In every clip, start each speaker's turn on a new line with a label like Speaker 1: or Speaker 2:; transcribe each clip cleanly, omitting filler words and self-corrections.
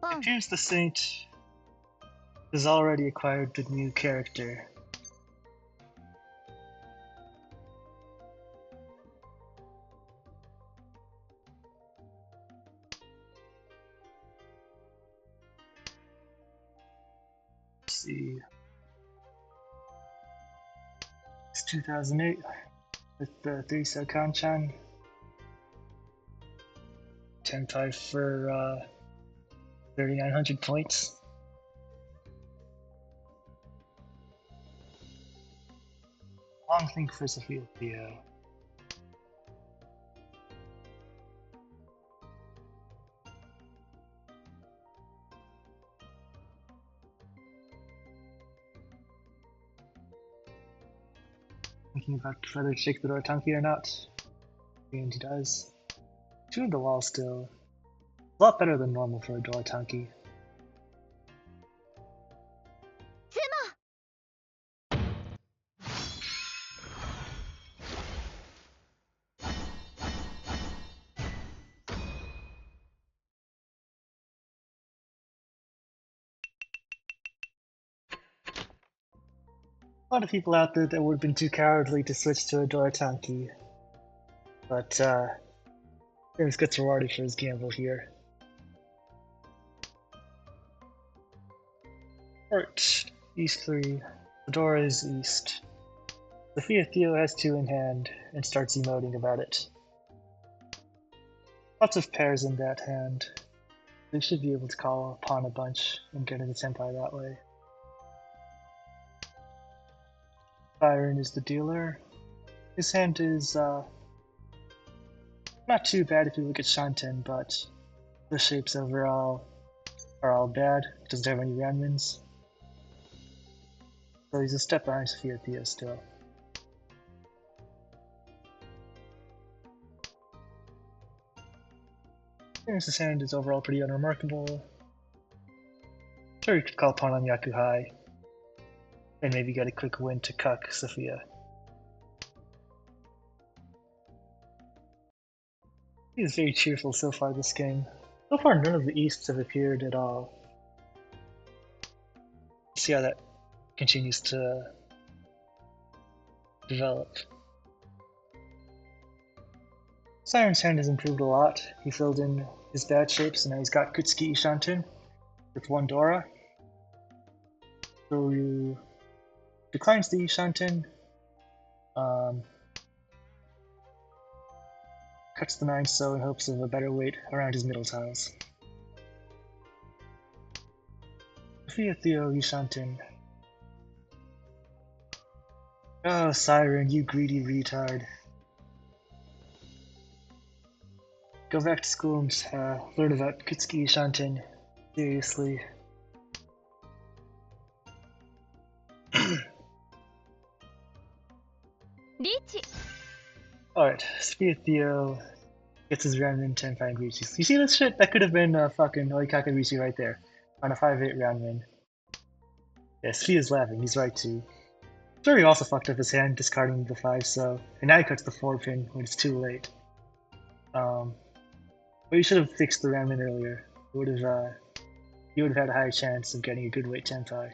Speaker 1: It appears the saint has already acquired the new character. Let's see. It's 2008 with the 3 Kanchan. 10-5 for 3,900 points. Long thing for Sophia Theo. Thinking about whether to shake the door Tanki or not. And he does. Chewing the wall still. A lot better than normal for a door Tanki. A lot of people out there that would have been too cowardly to switch to a Doritanki. But, James gets rewarded for his gamble here. Alright, East 3. The door is East. Sophia Theo has 2 in hand and starts emoting about it. Lots of pairs in that hand. They should be able to call upon a bunch and get into Senpai that way. Byron is the dealer. His hand is not too bad if you look at Shanten, but the shapes overall are all bad. It doesn't have any Ranmans. So he's a step behind Sophia Theo still. His hand is overall pretty unremarkable. Sure, you could call upon on Yakuhai and maybe get a quick win to cuck Sophia. He is very cheerful so far this game. So far, none of the Easts have appeared at all. Let's see how that continues to develop. Siren's hand has improved a lot. He filled in his bad shapes, and now he's got Kutsuki Ishanten with 1 Dora. So you declines the Ishanten, cuts the 9 so in hopes of a better weight around his middle tiles. Sophia Theo Ishanten. Oh, Siren, you greedy retard. Go back to school and learn about Kutsuki Ishanten. Seriously. Alright, Sophia Theo gets his Ranman 10-5 Rishi. You see this shit? That could have been fucking Oikaka Rishi right there. On a 5-8 Ranman. Yeah, Sophia's laughing, he's right too. Sure, he also fucked up his hand, discarding the 5 so. And now he cuts the 4 pin when it's too late. But you should have fixed the Ranman earlier. It would have, you would have had a higher chance of getting a good weight Tenpai.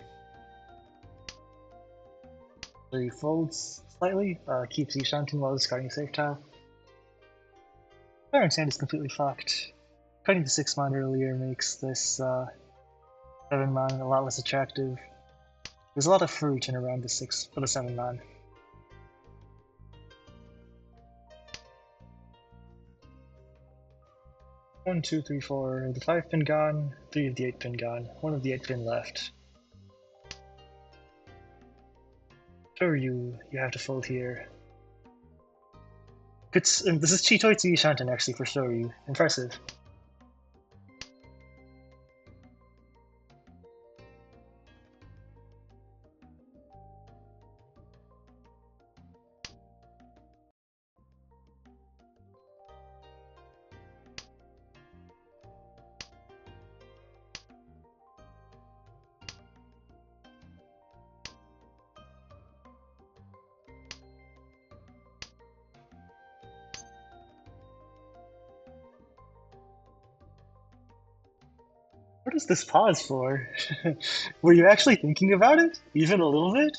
Speaker 1: So he folds slightly, keeps Ishanten while discarding a safe tile. Byron's hand is completely fucked. Cutting the 6 mon earlier makes this 7 mon a lot less attractive. There's a lot of fruit in around the 6 for the 7 mon. One, two, three, four. The 5 pin gone, 3 of the 8 pin gone, 1 of the 8 pin left. Sure, you have to fold here. This is Chitoitsu Ishanten actually for Shoryu. Impressive. What is this pause for? Were you actually thinking about it? Even a little bit?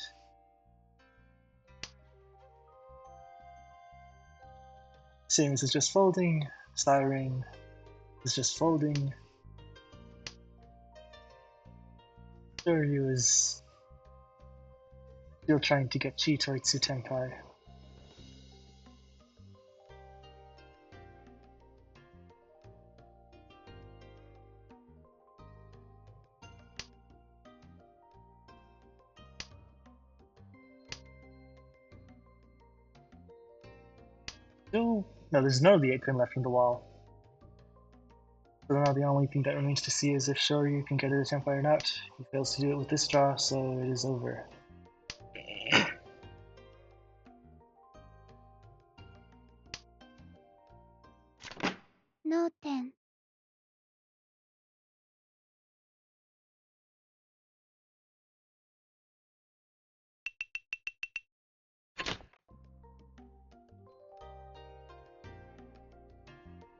Speaker 1: Samus is just folding. Siren is just folding. Shoryu is still trying to get Chi towards Sutenpai. No, there's no of the 8-pin left in the wall. So now the only thing that remains to see is if Shoryu can get it to Tenpai or not. He fails to do it with this draw, so it is over.
Speaker 2: No 点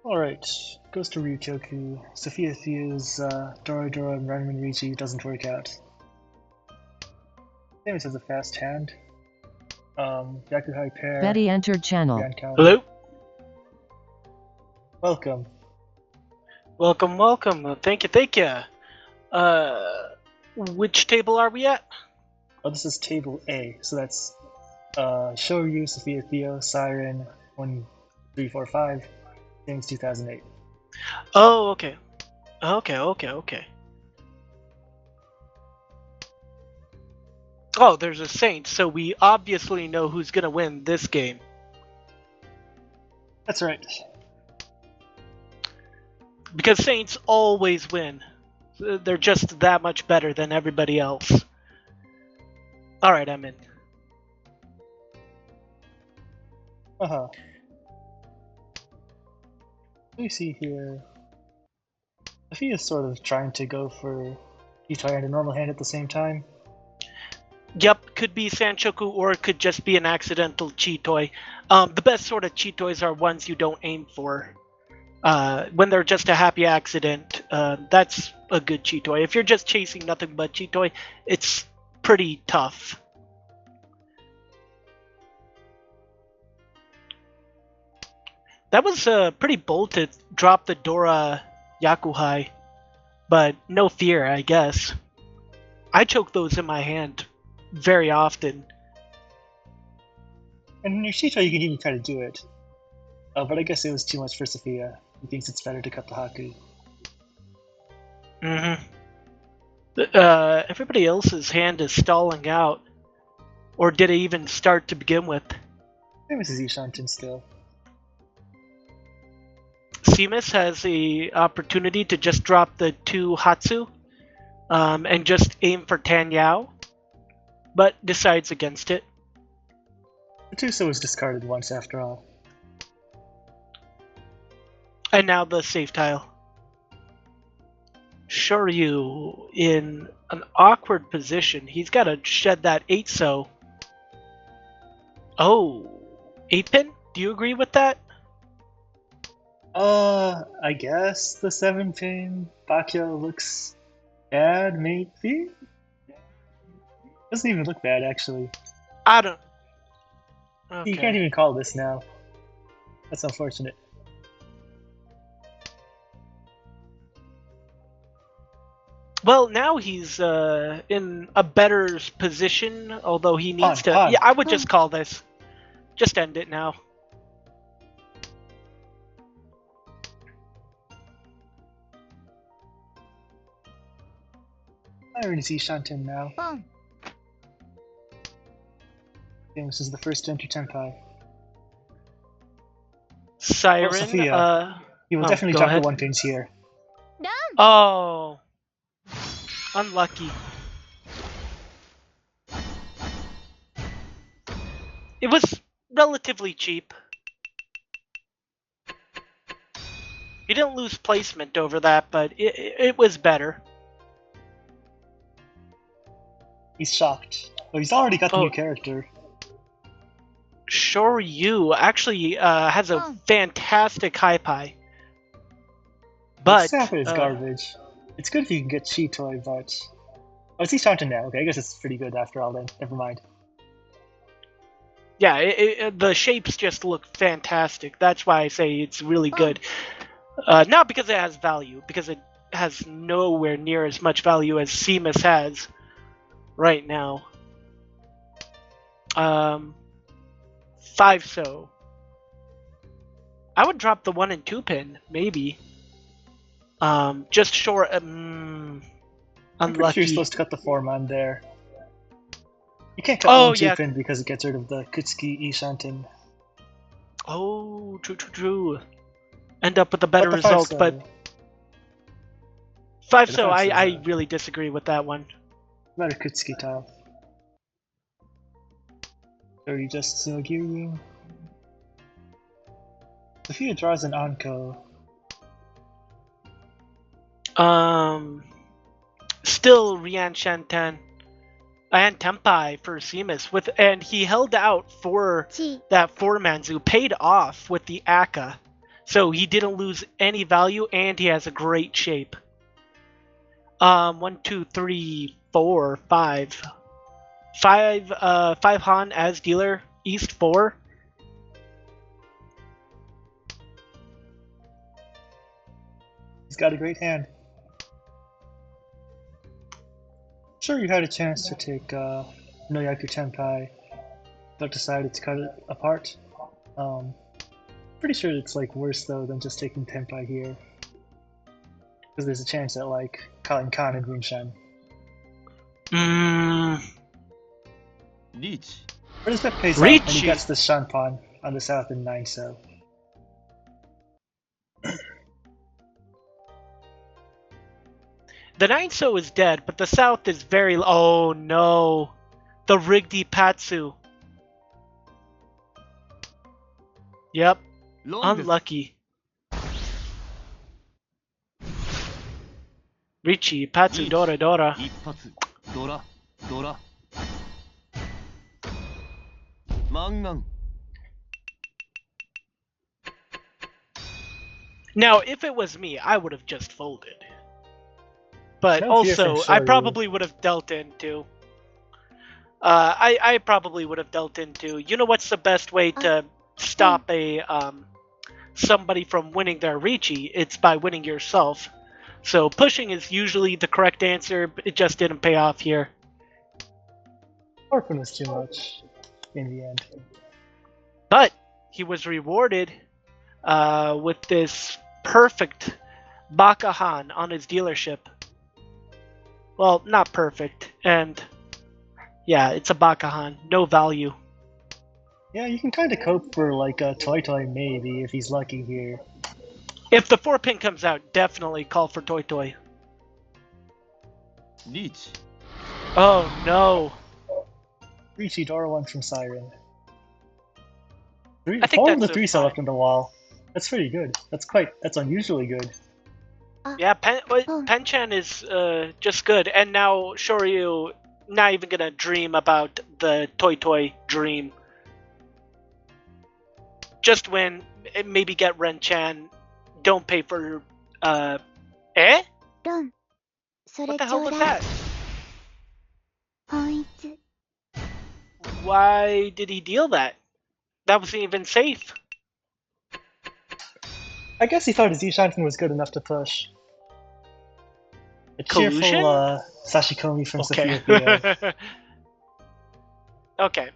Speaker 1: Alright, goes to Ryukyoku. Sophia Theo's Dora Dora and Ranman Ricci doesn't work out. Samus has a fast hand. Yakuhai pair.
Speaker 3: Betty entered channel.
Speaker 4: Hello?
Speaker 1: Welcome.
Speaker 4: Welcome. Thank you. Which table are we at?
Speaker 1: Oh, this is table A, so that's Shoryu, Sophia Theo, Siren, 1, 3, 4, 5, Samus 2008.
Speaker 4: Oh, okay. Okay. Oh, there's a Saint, so we obviously know who's gonna win this game.
Speaker 1: That's right.
Speaker 4: Because Saints always win. They're just that much better than everybody else. Alright, I'm in.
Speaker 1: Uh-huh. We see here Sophia is sort of trying to go for Kitai and a normal hand at the same time.
Speaker 4: Yep, could be Sanchoku or it could just be an accidental Chitoi. The best sort of Chitois are ones you don't aim for. When they're just a happy accident, that's a good Chitoi. If you're just chasing nothing but Chitoi, it's pretty tough. That was pretty bold to drop the Dora Yakuhai, but no fear, I guess. I choke those in my hand very often.
Speaker 1: And in your Shito, you can even try to do it. But I guess it was too much for Sophia. He thinks it's better to cut the Haku.
Speaker 4: Everybody else's hand is stalling out. Or did it even start to begin with?
Speaker 1: Samus is Ishanten still.
Speaker 4: Seamus has the opportunity to just drop the 2 Hatsu and just aim for Tan Yao, but decides against it.
Speaker 1: Matusa was discarded once after all.
Speaker 4: And now the safe tile. Shoryu in an awkward position. He's got to shed that 8-so. Oh, 8-pin? Do you agree with that?
Speaker 1: I guess the 7-pin Bakyo looks bad, maybe? Doesn't even look bad, actually.
Speaker 4: I don't... Okay.
Speaker 1: You can't even call this now. That's unfortunate.
Speaker 4: Well, now he's in a better position, although he needs to...
Speaker 1: Pon.
Speaker 4: Yeah, I would just call this. Just end it now.
Speaker 1: I already see Shanten now.
Speaker 2: Pon.
Speaker 1: This is the first to enter Tenpai.
Speaker 4: Siren,
Speaker 1: Sophia. He will definitely drop the 1-pins here.
Speaker 2: Done.
Speaker 4: Oh. Unlucky. It was relatively cheap. He didn't lose placement over that, but it was better.
Speaker 1: He's shocked. But he's already got the new character.
Speaker 4: Shoryu actually has a fantastic high pie. But
Speaker 1: Sappa is garbage. It's good if you can get Chitoy, but... Oh, it's Ishanten now. Okay, I guess it's pretty good after all then. Never mind.
Speaker 4: Yeah, the shapes just look fantastic. That's why I say it's really good. Not because it has value, because it has nowhere near as much value as Seamus has right now. 5-so. I would drop the 1 and 2 pin, maybe. Just short.
Speaker 1: I'm pretty sure you're
Speaker 4: Unlucky.
Speaker 1: supposed to cut the 4-man there. You can't cut
Speaker 4: Oh,
Speaker 1: 1-2
Speaker 4: yeah.
Speaker 1: pin because it gets rid of the Kutsuki Ishanten.
Speaker 4: Oh, true. End up with a better
Speaker 1: But the
Speaker 4: result,
Speaker 1: 5-so.
Speaker 4: but 5-so,
Speaker 1: Yeah, the 5-so
Speaker 4: I
Speaker 1: is,
Speaker 4: really disagree with that one.
Speaker 1: Better Kutsuki tile. Or you just Tsunogiri. Sophia draws an Anko.
Speaker 4: Still Rian Shantan and Tempai for Seamus and he held out for that 4-man zoo, paid off with the Aka, so he didn't lose any value and he has a great shape. 1, 2, 3, 4, 5. 5 Han as dealer, East 4.
Speaker 1: He's got a great hand. Sure, you had a chance to take Noyaku Tenpai, but decided to cut it apart. Pretty sure it's like worse though than just taking Tenpai here, because there's a chance that like calling Khan and Runshan.
Speaker 2: Reach.
Speaker 1: Or this bet pays off when
Speaker 4: Richie.
Speaker 1: he gets the Shanpan on the south in 9-so.
Speaker 4: The 9-so is dead, but the south is very... Oh no! The Rigby Patsu. Yep. Unlucky. Richie, Patsu, Dora, Dora.
Speaker 2: 一発ドラドラマンガン
Speaker 4: Now, if it was me, I would have just folded. But
Speaker 1: No fear
Speaker 4: also,
Speaker 1: from
Speaker 4: I
Speaker 1: Shoryu.
Speaker 4: probably would have dealt into. I probably would have dealt into. You know what's the best way to stop a somebody from winning their Ricci? It's by winning yourself. So pushing is usually the correct answer, but it just didn't pay off here.
Speaker 1: Orphan was too much in the end.
Speaker 4: But he was rewarded with this perfect Bakahan on his dealership. Well, not perfect, and yeah, it's a Bakahan, no value.
Speaker 1: Yeah, you can kind of cope for like a Toy Toy maybe if he's lucky here.
Speaker 4: If the 4-pin comes out, definitely call for Toy Toy.
Speaker 2: リーチ
Speaker 4: Oh no.
Speaker 1: Richie Dora 1 from Siren.
Speaker 4: I think
Speaker 1: All of
Speaker 4: that's
Speaker 1: the 3-so left on the wall. That's pretty good. That's unusually good.
Speaker 4: Yeah, Penchan is just good, and now Shoryu not even gonna dream about the Toy Toy dream. Just win, maybe get Renchan. Don't pay for eh?
Speaker 3: ロン、そ
Speaker 4: What
Speaker 3: れ
Speaker 4: the
Speaker 3: ち
Speaker 4: hell
Speaker 3: ょう
Speaker 4: was
Speaker 3: だい。
Speaker 4: that?
Speaker 3: 本一。
Speaker 4: Why did he deal that? That wasn't even safe.
Speaker 1: I guess he thought his Ishanten was good enough to push. A
Speaker 4: Collusion?
Speaker 1: cheerful Sashikomi from
Speaker 4: Okay.
Speaker 1: Sophia Theo.
Speaker 4: Okay.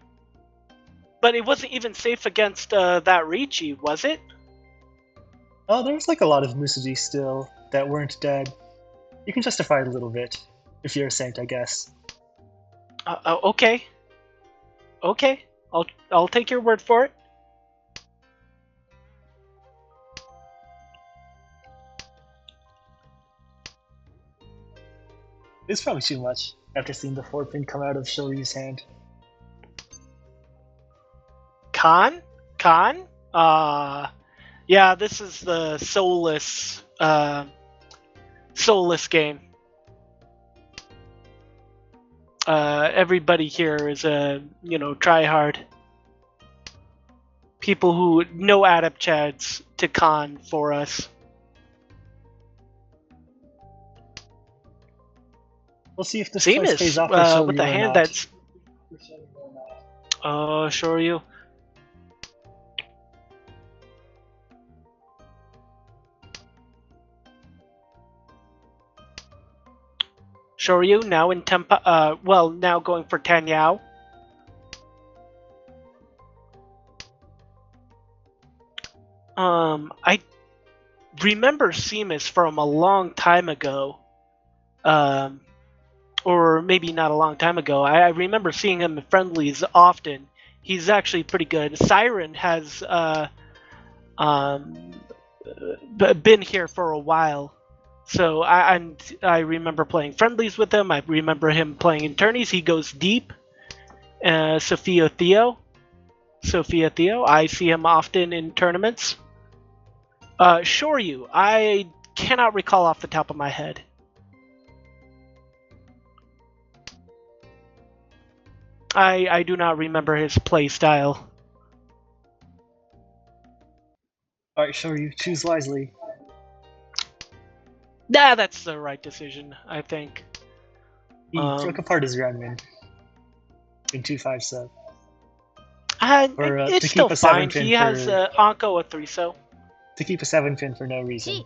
Speaker 4: But it wasn't even safe against that Ricci, was it?
Speaker 1: Oh, there was like a lot of Musuji still that weren't dead. You can justify it a little bit, if you're a saint, I guess.
Speaker 4: Okay. Okay. I'll take your word for it.
Speaker 1: It's probably too much after seeing the 4-pin come out of Shoryu's hand.
Speaker 4: Khan? Yeah, this is the soulless game. Everybody here is try hard. People who no adept chads to Khan for us.
Speaker 1: We'll see if this choice pays
Speaker 4: Seamus,
Speaker 1: off for Shoryu
Speaker 4: with a
Speaker 1: or
Speaker 4: hand
Speaker 1: not.
Speaker 4: that's. Oh, Shoryu. Shoryu now in Tempa. Well, now going for Tanyao. I remember Seamus from a long time ago. Or maybe not a long time ago. I remember seeing him in friendlies often. He's actually pretty good. Siren has been here for a while, so I remember playing friendlies with him. I remember him playing in tourneys. He goes deep. Sophia Theo, I see him often in tournaments. Shoryu, I cannot recall off the top of my head. I do not remember his play style.
Speaker 1: Alright, Shoryu, choose wisely.
Speaker 4: Nah, that's the right decision, I think.
Speaker 1: He broke apart his Renmin in 2-5 sub. Or,
Speaker 4: It's
Speaker 1: to
Speaker 4: still
Speaker 1: keep a 7
Speaker 4: fine.
Speaker 1: pin
Speaker 4: He has
Speaker 1: for-
Speaker 4: Anko a 3-so.
Speaker 1: To keep a 7 pin for no reason.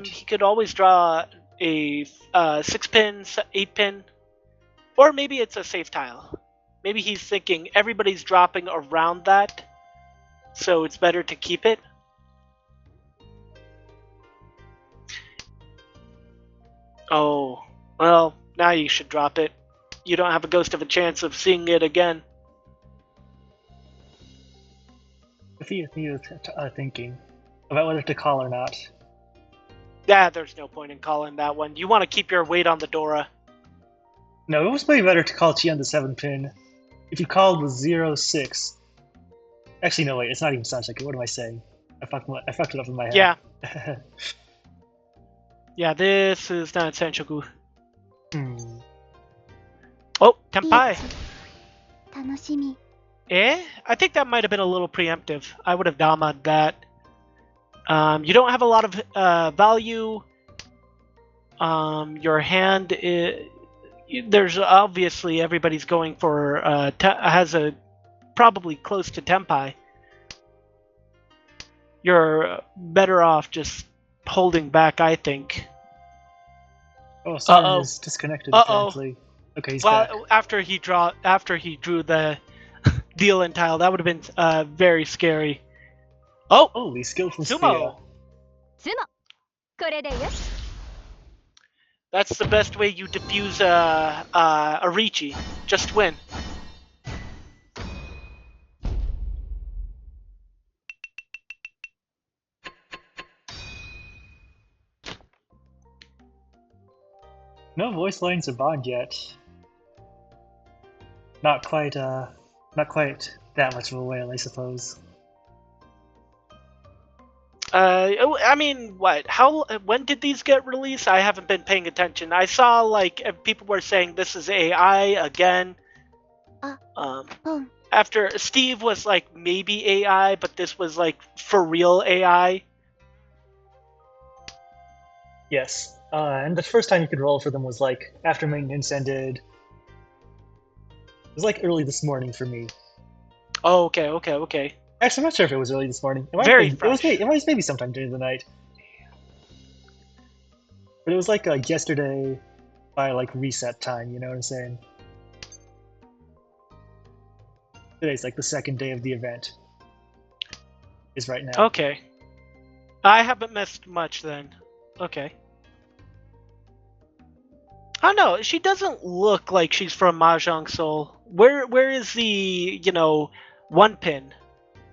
Speaker 3: G.
Speaker 4: He could always draw a 6-pin, 8-pin, or maybe it's a safe tile. Maybe he's thinking everybody's dropping around that, so it's better to keep it. Oh, well, now you should drop it. You don't have a ghost of a chance of seeing it again.
Speaker 1: Sophia Theo thinking about whether to call or not.
Speaker 4: Yeah, there's no point in calling that one. You want to keep your weight on the Dora.
Speaker 1: No, it was way better to call Chi on the 7 pin. If you called with 0-6. Actually, no, wait, it's not even Sanshaku. What am I saying? I fucked it up in my head.
Speaker 4: Yeah. Yeah, this is not Senshoku. Oh, Tenpai.
Speaker 3: 楽しみ。
Speaker 4: I think that might have been a little preemptive. I would have damaed that. You don't have a lot of value. Your hand is, there's obviously everybody's going for has a probably close to Tenpai. You're better off just holding back, I think.
Speaker 1: Oh, Siren is disconnected apparently. Okay, he's back.
Speaker 4: After he drew the deal tile, that would have been very scary. Oh,
Speaker 1: Holy skill from
Speaker 4: Sumo.
Speaker 1: Sophia.
Speaker 3: ズモ。これでよし。
Speaker 4: That's the best way you defuse a Ricci. Just win.
Speaker 1: No voice lines are bond yet. Not quite that much of a whale, I suppose.
Speaker 4: I mean, what? When did these get released? I haven't been paying attention. I saw like people were saying this is AI again. After Steve was like maybe AI, but this was like for real AI.
Speaker 1: Yes. And the first time you could roll for them was like after maintenance ended. It was like early this morning for me.
Speaker 4: Oh, okay.
Speaker 1: Actually, I'm not sure if it was early this morning. It was maybe sometime during the night. But it was like yesterday by like reset time, you know what I'm saying? Today's like the second day of the event. Is right now.
Speaker 4: Okay. I haven't missed much then. Okay. I don't know. She doesn't look like she's from Mahjong Soul. Where is the, one pin?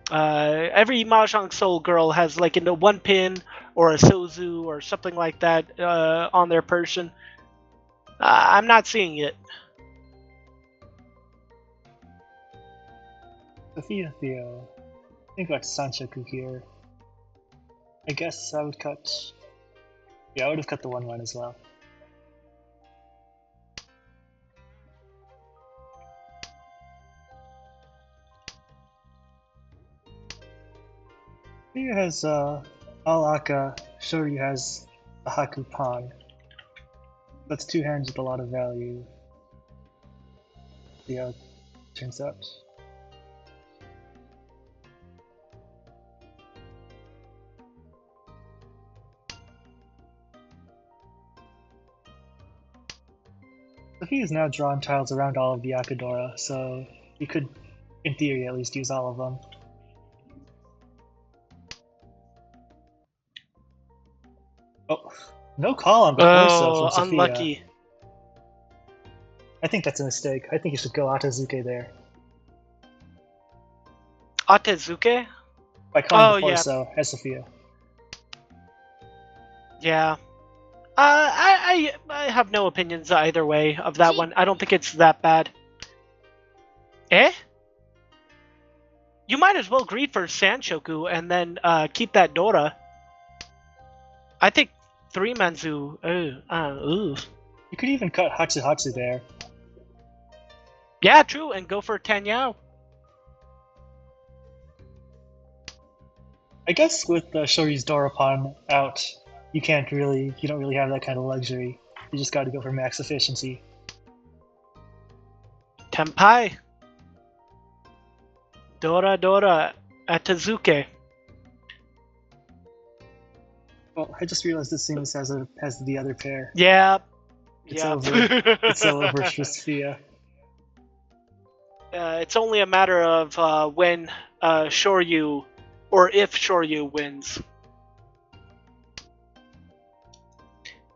Speaker 4: Every Mahjong Soul girl has like a one pin or a Sozu or something like that on their person. I'm not seeing it.
Speaker 1: Sophia Theo. I think that's Sanshoku here. I guess I would cut... Yeah, I would have cut the 1-1 as well. Sophia has all Aka, Shoryu has a Haku Pawn. That's two hands with a lot of value. See how it turns out. Sophia's now drawn tiles around all of the Akadora, so you could, in theory at least, use all of them. Oh, no call on the torso
Speaker 4: Oh,
Speaker 1: from Sophia.
Speaker 4: unlucky.
Speaker 1: I think that's a mistake. I think you should go Atazuke there.
Speaker 4: Atazuke?
Speaker 1: By calling
Speaker 4: Oh,
Speaker 1: the
Speaker 4: yeah.
Speaker 1: torso as Sophia.
Speaker 4: Yeah. I have no opinions either way of that one. I don't think it's that bad. Eh? You might as well greed for Sanshoku and then keep that Dora. I think 3 Manzu. Ooh.
Speaker 1: You could even cut Hatsuhatsu there.
Speaker 4: Yeah, true, and go for Tanyao.
Speaker 1: I guess with Shoryu's Dorapon out, you don't really have that kind of luxury. You just gotta go for max efficiency.
Speaker 4: Tenpai. Dora, Atazuke.
Speaker 1: Well, I just realized this seems has the other pair.
Speaker 4: Yeah.
Speaker 1: It's
Speaker 4: Yeah.
Speaker 1: over. It's all over for Sophia.
Speaker 4: It's only a matter of when Shoryu, or if Shoryu wins.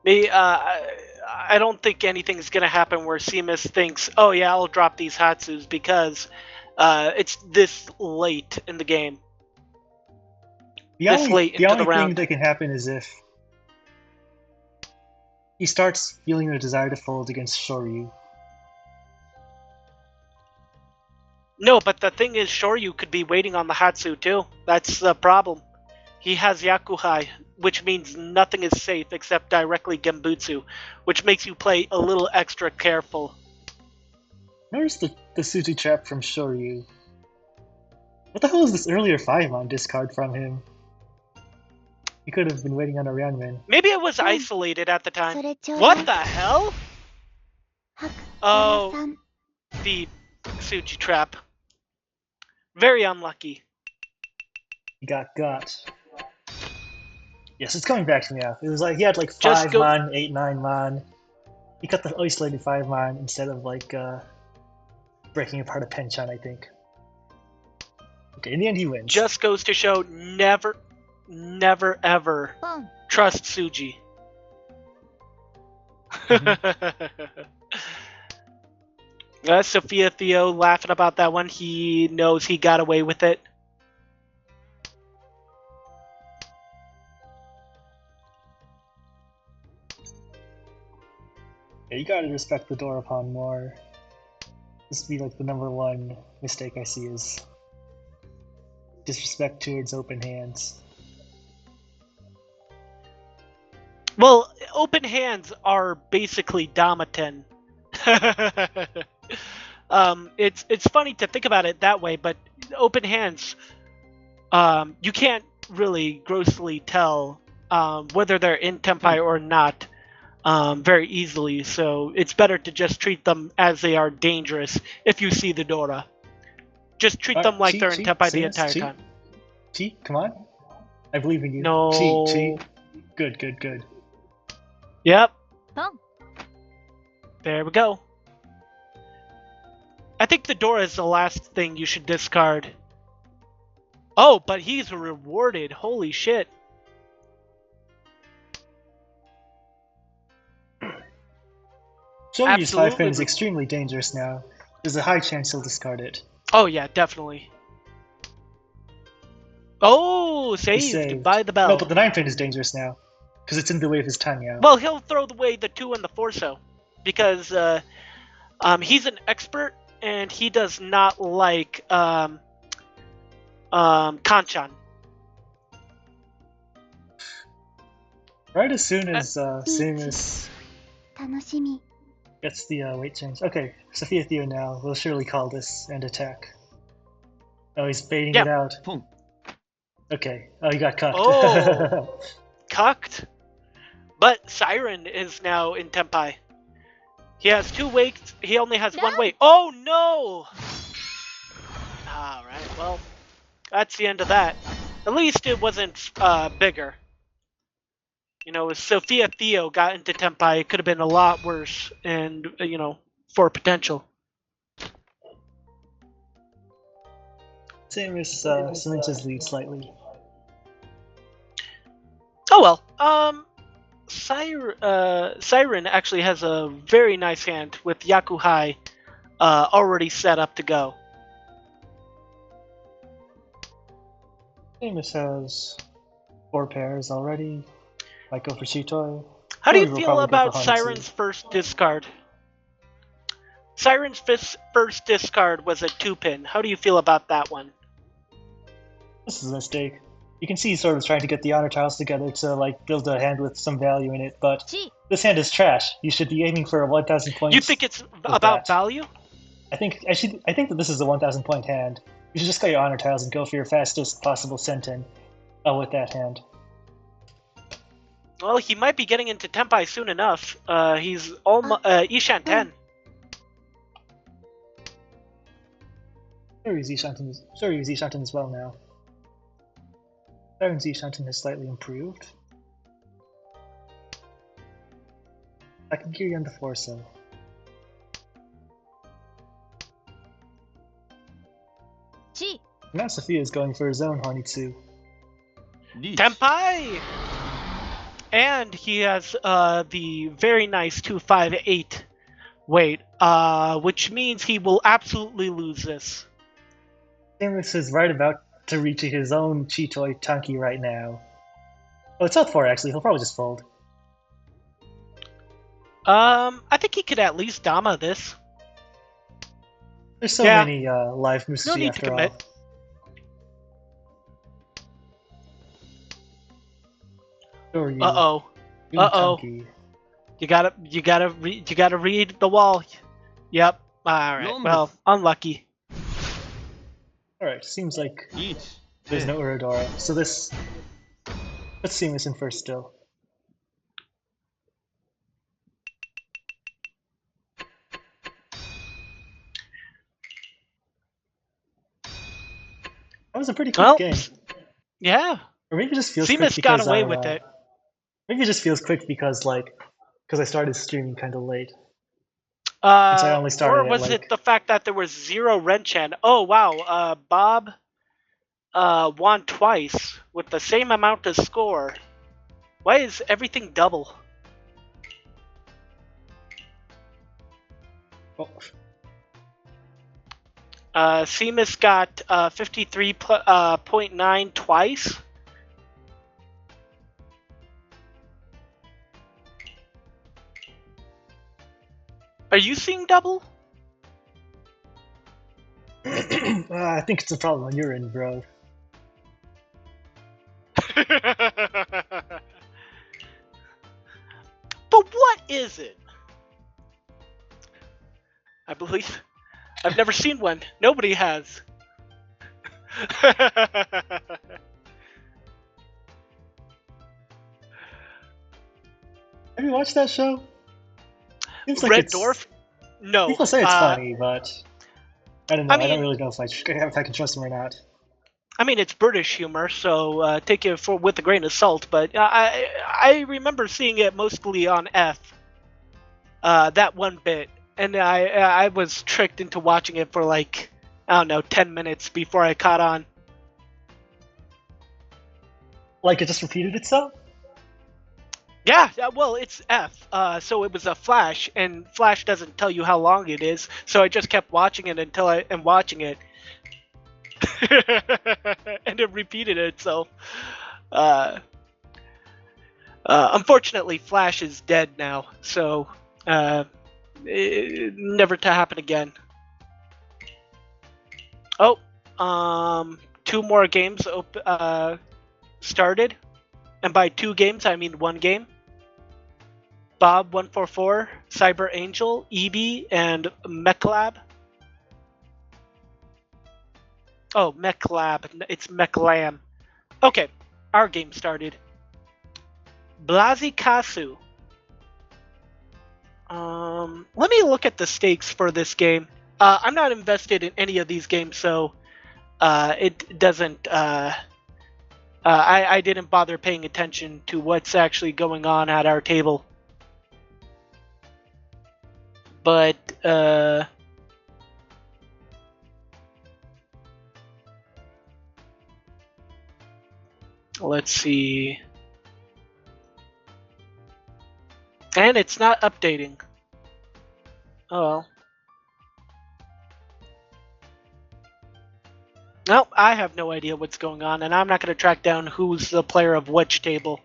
Speaker 4: I don't think anything's gonna happen where Seamus thinks, oh yeah, I'll drop these Hatsus because it's this late in the game.
Speaker 1: The
Speaker 4: This
Speaker 1: only,
Speaker 4: late
Speaker 1: the
Speaker 4: into
Speaker 1: only
Speaker 4: the
Speaker 1: thing
Speaker 4: round.
Speaker 1: that can happen is if he starts feeling the desire to fold against Shoryu.
Speaker 4: No, but the thing is, Shoryu could be waiting on the Hatsu too. That's the problem. He has Yakuhai, which means nothing is safe except directly Gembutsu, which makes you play a little extra careful.
Speaker 1: Notice the Suzu trap from Shoryu. What the hell is this earlier 5-mon discard from him? He could have been waiting on a Ryanman.
Speaker 4: Maybe it was isolated at the
Speaker 3: そ
Speaker 4: time.
Speaker 3: れちょうだい
Speaker 4: What the hell?
Speaker 3: 白
Speaker 4: Oh,
Speaker 3: さん
Speaker 4: the Tsuji trap. Very unlucky.
Speaker 1: He got. Yes, it's coming back to me now. It was like he had like
Speaker 4: Just
Speaker 1: 5-mon, 8-9-mon. He cut the isolated 5-mon instead of like breaking apart a Penchan, I think. Okay, in the end he wins.
Speaker 4: Just goes to show never ever
Speaker 3: ポン
Speaker 4: trust Tsuji. Sophia Theo laughing about that one. He knows he got away with it.
Speaker 1: Yeah, you gotta respect the Dorapon more. This would be like the #1 mistake I see is disrespect towards open hands.
Speaker 4: Well, open hands are basically Damaten. It's funny to think about it that way, but open hands, you can't really grossly tell whether they're in Tenpai or not very easily. So it's better to just treat them as they are dangerous if you see the Dora. Just treat them like they're in Tenpai the entire time.
Speaker 1: Chi, come on. I believe in you.
Speaker 4: No.
Speaker 1: Chi. Good.
Speaker 4: Yep.
Speaker 3: ポン
Speaker 4: There we go. I think the Dora is the last thing you should discard. Oh, but he's rewarded. Holy shit.
Speaker 1: Shoryu's 5-pin is
Speaker 4: Absolutely.
Speaker 1: extremely dangerous now. There's a high chance he'll discard it.
Speaker 4: Oh, yeah, definitely. Oh, saved,
Speaker 1: saved.
Speaker 4: by the bell.
Speaker 1: No, but the 9-pin is dangerous now. Because it's in the way of his Tanya.
Speaker 4: Well, he'll throw away the 2 and the 4-so. Because he's an expert, and he does not like Kanchan.
Speaker 1: Right as soon as Seamus
Speaker 3: 楽しみ
Speaker 1: gets the weight change. Okay, Sophia Theo now will surely call this and attack. Oh, he's baiting
Speaker 4: Yeah.
Speaker 1: it out.
Speaker 2: ポン
Speaker 1: Okay. Oh, he got cucked.
Speaker 4: Oh. Cucked. But Siren is now in Tenpai. He has 2 weights. He only has 1 weight. Oh no! Alright, well, that's the end of that. At least it wasn't bigger. You know, if Sophia Theo got into Tenpai, it could have been a lot worse, and, you know, for potential.
Speaker 1: Samus cements lead slightly.
Speaker 4: Oh well. Siren actually has a very nice hand with Yakuhai already set up to go.
Speaker 1: Samus has 4 pairs already. Might go for Chitoi.
Speaker 4: How do you
Speaker 1: We'll
Speaker 4: feel
Speaker 1: probably go
Speaker 4: about
Speaker 1: for Hanatsu.
Speaker 4: Siren's first discard? Siren's first discard was a 2-pin. How do you feel about that one?
Speaker 1: This is a mistake. You can see he's sort of trying to get the honor tiles together to like build a hand with some value in it, but this hand is trash. You should be aiming for a 1,000 points.
Speaker 4: You think it's about
Speaker 1: that.
Speaker 4: value?
Speaker 1: I think that this is a 1,000 point hand. You should just got your honor tiles and go for your fastest possible Senton with that hand.
Speaker 4: Well, he might be getting into Tenpai soon enough. He's almost Ishan 10.
Speaker 1: Sure, Zishanten as well now. Siren Zishanten has slightly improved. I can hear you on the Forza. Now Sophia is going for his own Honitsu.
Speaker 4: Tenpai! And he has the very nice 258 weight, which means he will absolutely lose this.
Speaker 1: Samus is right about to reach his own Chitoi Tanki right now. Oh, it's not 4 actually, he'll probably just fold.
Speaker 4: I think he could at least Dama this.
Speaker 1: There's so many live Musashi
Speaker 4: no need
Speaker 1: after
Speaker 4: to commit.
Speaker 1: all.
Speaker 4: Uh-oh. Uh-oh. You gotta read the wall. Yep. Alright, well, unlucky.
Speaker 1: Alright, seems like there's no Urodora. So this... Let's see this in first still. That was a pretty quick game.
Speaker 4: Yeah.
Speaker 1: Or maybe it just feels
Speaker 4: Seamus
Speaker 1: quick because
Speaker 4: got away with it.
Speaker 1: Maybe it just feels quick because I started streaming kind of late.
Speaker 4: I
Speaker 1: only started
Speaker 4: or was it the fact that there was 0 Renchan? Oh wow, Bob won twice with the same amount of score. Why is everything double?
Speaker 1: Oh.
Speaker 4: Seamus got 53.9 twice. Are you seeing double?
Speaker 1: I think it's a problem on your end, bro.
Speaker 4: But what is it? I believe I've never seen one. Nobody has.
Speaker 1: Have you watched that show? Seems like
Speaker 4: Red Dwarf? No.
Speaker 1: People say it's funny, but I don't know. I don't really know if I can trust him or not.
Speaker 4: I mean, it's British humor, so take it with a grain of salt. But I remember seeing it mostly on F. That one bit, and I was tricked into watching it for like, I don't know, 10 minutes before I caught on.
Speaker 1: Like it just repeated itself?
Speaker 4: Yeah, well, it's F, so it was a Flash, and Flash doesn't tell you how long it is, so I just kept watching it until I am watching it. And it repeated itself. Unfortunately, Flash is dead now, so never to happen again. Oh, 2 more games started, and by 2 games I mean 1 game. Bob 144, Cyber Angel, EB, and MechLab. Oh, MechLab. It's MechLam. Okay, our game started. Blazikasu. Let me look at the stakes for this game. I'm not invested in any of these games, so it doesn't. I didn't bother paying attention to what's actually going on at our table. But let's see. And it's not updating. Oh well. Nope, I have no idea what's going on, and I'm not going to track down who's the player of which table.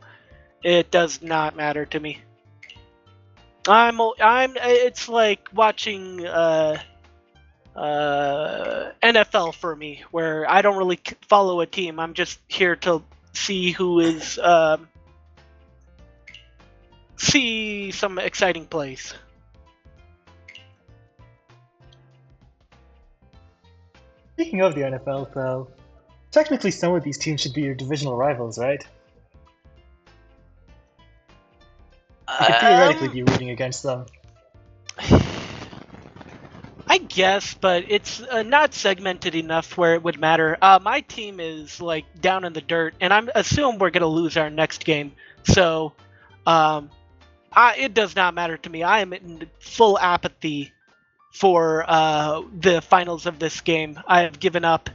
Speaker 4: It does not matter to me. It's like watching NFL for me, where I don't really follow a team. I'm just here to see who is see some exciting plays.
Speaker 1: Speaking of the NFL, though, technically some of these teams should be your divisional rivals, right? You could theoretically be rooting against them.
Speaker 4: I guess, but it's not segmented enough where it would matter. My team is like down in the dirt, and I assume we're gonna lose our next game. So, it does not matter to me. I am in full apathy for the finals of this game. I have given up.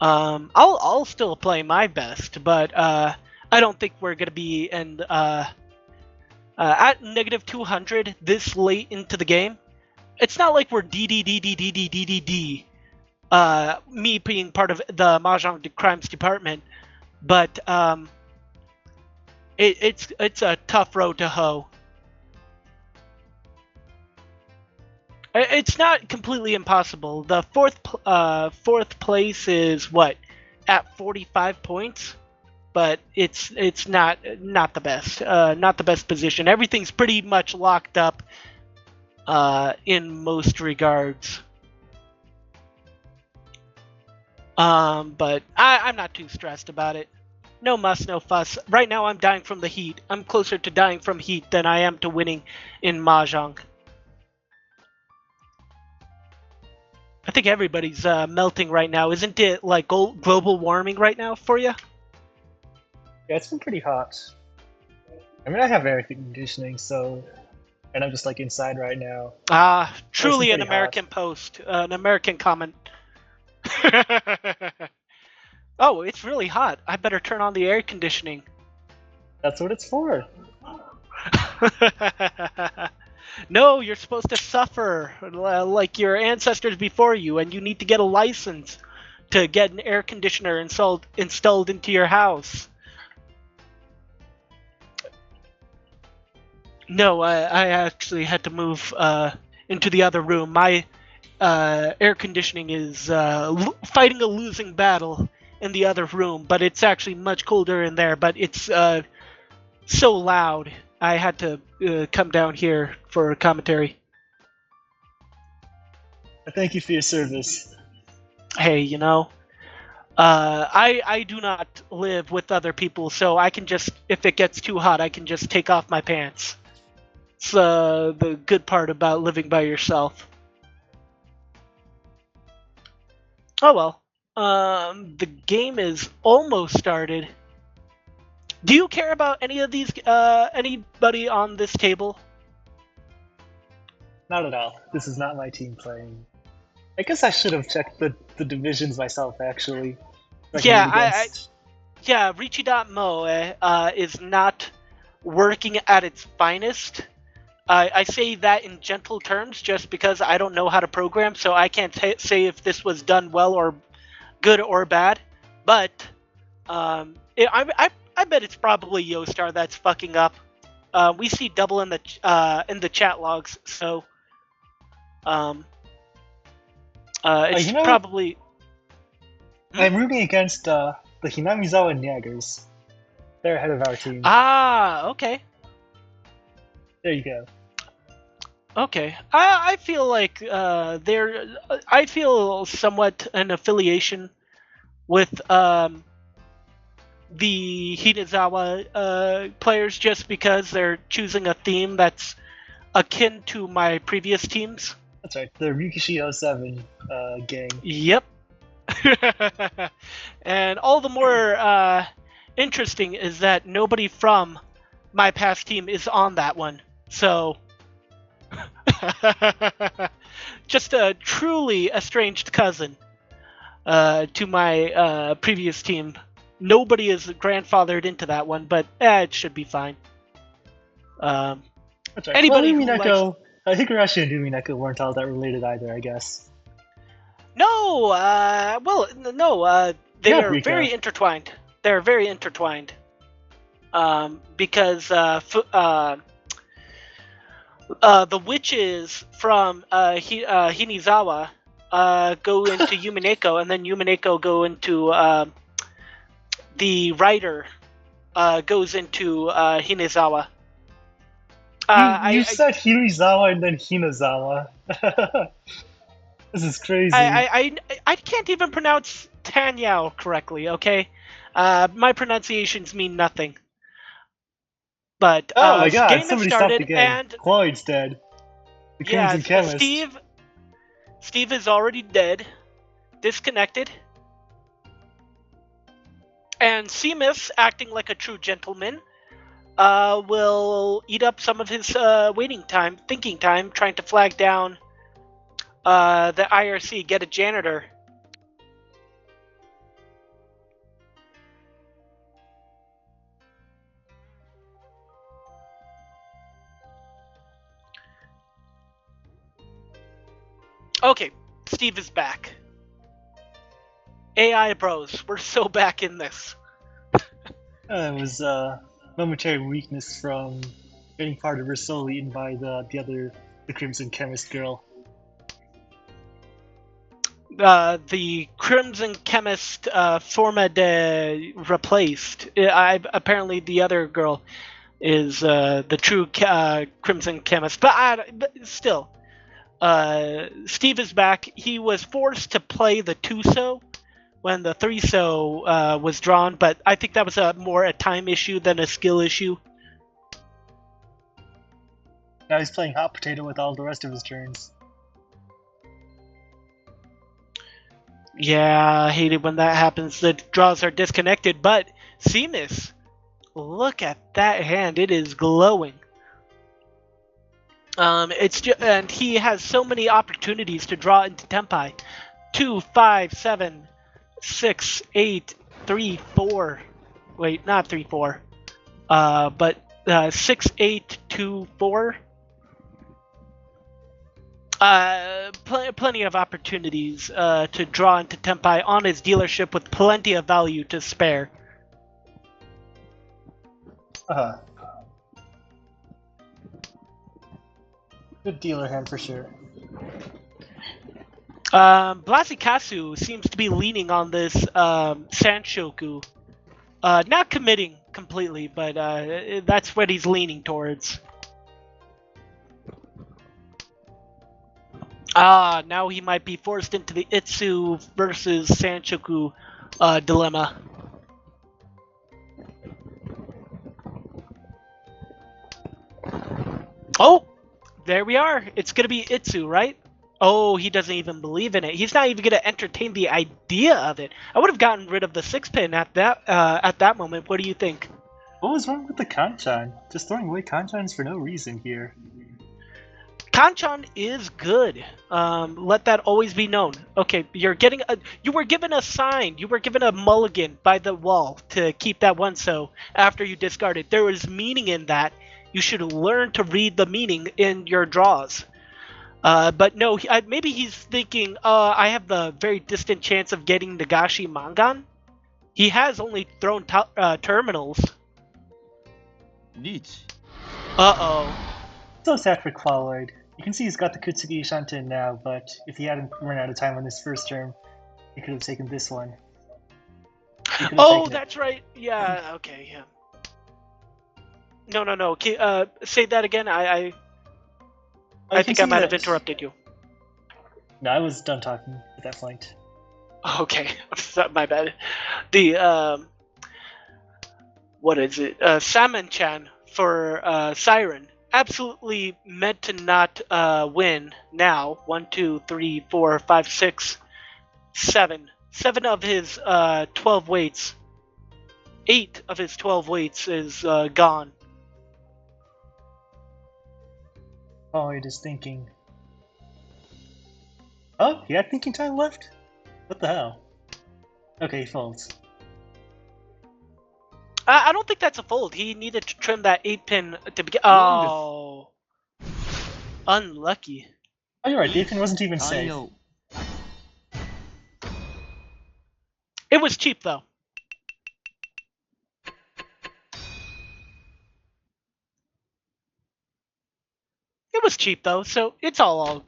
Speaker 4: I'll still play my best, but I don't think we're gonna be in at negative 200 this late into the game. It's not like we're DDDDDDDD. Me being part of the Mahjong Crimes Department, but it's a tough road to hoe. It's not completely impossible. The fourth place is what, at 45 points, but it's not the best. Not the best position. Everything's pretty much locked up in most regards. But I'm not too stressed about it. No muss, no fuss. Right now I'm dying from the heat. I'm closer to dying from heat than I am to winning in Mahjong. I think everybody's melting right now. Isn't it like global warming right now for you?
Speaker 1: Yeah, it's been pretty hot. I mean, I have air conditioning, so... And I'm just like inside right now.
Speaker 4: Truly an
Speaker 1: pretty
Speaker 4: American post. An American comment. Oh, it's really hot. I better turn on the air conditioning.
Speaker 1: That's what it's for.
Speaker 4: No, you're supposed to suffer like your ancestors before you, and you need to get a license to get an air conditioner installed into your house. No, I actually had to move into the other room. My air conditioning is fighting a losing battle in the other room, but it's actually much colder in there, but it's so loud. I had to come down here for commentary.
Speaker 1: Thank you for your service.
Speaker 4: Hey, you know, I do not live with other people, so I can just, if it gets too hot, I can just take off my pants. It's the good part about living by yourself. Oh well. The game is almost started. Do you care about any of these, anybody on this table?
Speaker 1: Not at all. This is not my team playing. I guess I should have checked the divisions myself, actually.
Speaker 4: Yeah, yeah, Richie.moe is not working at its finest. I say that in gentle terms just because I don't know how to program, so I can't say if this was done well or good or bad. But I bet it's probably Yostar that's fucking up. We see double in the chat logs, so it's probably.
Speaker 1: I'm rooting against the Hinamizawa Niagars. They're ahead of our team.
Speaker 4: Okay.
Speaker 1: There you go.
Speaker 4: Okay, I feel like I feel somewhat an affiliation with the Hinazawa players just because they're choosing a theme that's akin to my previous teams.
Speaker 1: That's right, the Rikishi 07 gang.
Speaker 4: Yep. And all the more interesting is that nobody from my past team is on that one. So, just a truly estranged cousin to my previous team. Nobody is grandfathered into that one, but it should be fine.
Speaker 1: That's right.
Speaker 4: Anybody
Speaker 1: well,
Speaker 4: who
Speaker 1: Umineko, Higurashi and Umineko weren't all that related either, I guess.
Speaker 4: No, they
Speaker 1: Yeah,
Speaker 4: are
Speaker 1: Rika.
Speaker 4: very intertwined. They're very intertwined. Because the witches from Hinizawa go into Yumineko, and then Yumineko go into the writer goes into Hinizawa.
Speaker 1: You said Hirizawa and then Hinazawa. This is crazy.
Speaker 4: I can't even pronounce Tanyao correctly, okay? My pronunciations mean nothing. But
Speaker 1: oh my god,
Speaker 4: game has
Speaker 1: somebody
Speaker 4: started,
Speaker 1: stopped again.
Speaker 4: and
Speaker 1: Cloyd's dead. The Crimson Chemist.
Speaker 4: Steve is already dead, disconnected. And Seamus, acting like a true gentleman, will eat up some of his thinking time, trying to flag down the IRC, get a janitor. Okay, Steve is back. AI bros, we're so back in this.
Speaker 1: It was momentary weakness from getting part of her soul eaten by the Crimson Chemist girl.
Speaker 4: The Crimson Chemist Forma replaced. Apparently the other girl is the true Crimson Chemist. But still, Steve is back. He was forced to play the Tuso when the Threeso was drawn, but I think that was more a time issue than a skill issue.
Speaker 1: Now he's playing hot potato with all the rest of his turns.
Speaker 4: Yeah, I hate it when that happens. The draws are disconnected, but Seamus, look at that hand. It is glowing. And he has so many opportunities to draw into Tenpai. 2, 5, 7, 6, 8, 3, 4. Wait, not 3, 4. But 6, 8, 2, 4. Plenty of opportunities to draw into Tenpai on his dealership with plenty of value to spare.
Speaker 1: Good dealer hand for sure.
Speaker 4: Blasikasu seems to be leaning on this Sanshoku. Not committing completely, but that's what he's leaning towards. Now he might be forced into the Itsu versus Sanshoku dilemma. Oh! There we are. It's going to be Itsu, right? Oh, he doesn't even believe in it. He's not even going to entertain the idea of it. I would have gotten rid of the 6-pin at that moment. What do you think?
Speaker 1: What was wrong with the Kanchan? Just throwing away Kanchans for no reason here.
Speaker 4: Kanchan is good. Let that always be known. Okay, you were given a sign. You were given a mulligan by the wall to keep that one so after you discard it. There was meaning in that. You should learn to read the meaning in your draws. But no, maybe he's thinking, I have the very distant chance of getting Nagashi Mangan. He has only thrown terminals.
Speaker 2: Reach.
Speaker 4: Uh-oh.
Speaker 1: So sad for Qualoid. You can see he's got the Kutsugi Shanten now, but if he hadn't run out of time on his first turn, he could have taken this one.
Speaker 4: Oh, that's right. Yeah, okay, yeah. No. Say that again. I think I might have interrupted you.
Speaker 1: No, I was done talking at that point.
Speaker 4: Okay, my bad. The what is it? Salmon-chan for Siren absolutely meant to not win now. 1, 2, 3, 4, 5, 6, 7. 7 of his 12 weights. 8 of his 12 weights is gone.
Speaker 1: Oh, it is thinking. Oh, he had thinking time left? What the hell? Okay, he folds.
Speaker 4: I don't think that's a fold. He needed to trim that 8 pin to begin. Oh. Unlucky.
Speaker 1: Oh, you're right, the 8 pin wasn't even
Speaker 2: 対
Speaker 1: safe.
Speaker 2: 応
Speaker 4: It was cheap, though. It was cheap, though, so it's all.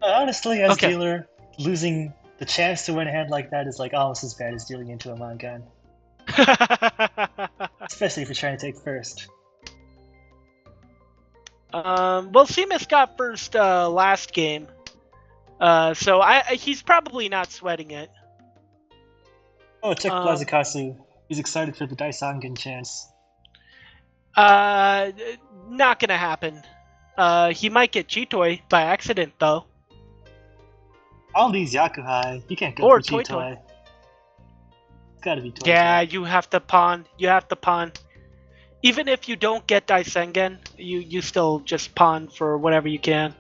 Speaker 1: Honestly, as
Speaker 4: Okay.
Speaker 1: dealer, losing the chance to win a hand like that is like almost as bad as dealing into a Mangan. Especially if you're trying to take first.
Speaker 4: Well, Seamus got first last game, so he's probably not sweating it.
Speaker 1: Oh, check Blazikasu. He's excited for the Daisangan chance.
Speaker 4: Not gonna happen. He might get Chitoi by accident, though.
Speaker 1: All these Yakuhai, you can't go
Speaker 4: Or
Speaker 1: for
Speaker 4: Toy
Speaker 1: Chitoi.
Speaker 4: Toy.
Speaker 1: It's gotta be Toy
Speaker 4: Yeah,
Speaker 1: Toy.
Speaker 4: you have to pawn. You have to pawn. Even if you don't get Daisengen, you still just pawn for whatever you can.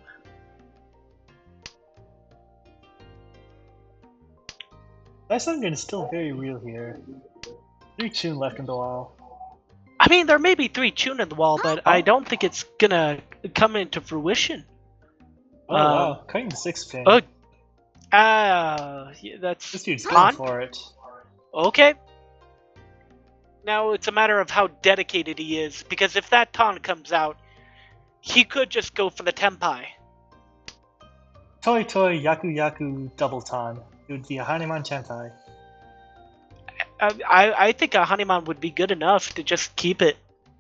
Speaker 1: Daisangan is still very real here. 3 Chun left in the wall.
Speaker 4: I mean, there may be 3 Chun in the wall, but I don't think it's gonna come into fruition.
Speaker 1: Oh wow, cutting the 6 pin.
Speaker 4: Yeah, that's
Speaker 1: This dude's
Speaker 4: pawn.
Speaker 1: going for it.
Speaker 4: Okay. Now it's a matter of how dedicated he is, because if that taunt comes out, he could just go for the Tenpai.
Speaker 1: Toy Toy Yaku Yaku double ton. It would be a Hanuman Tenpai.
Speaker 4: I think a Hanuman would be good enough to just keep it.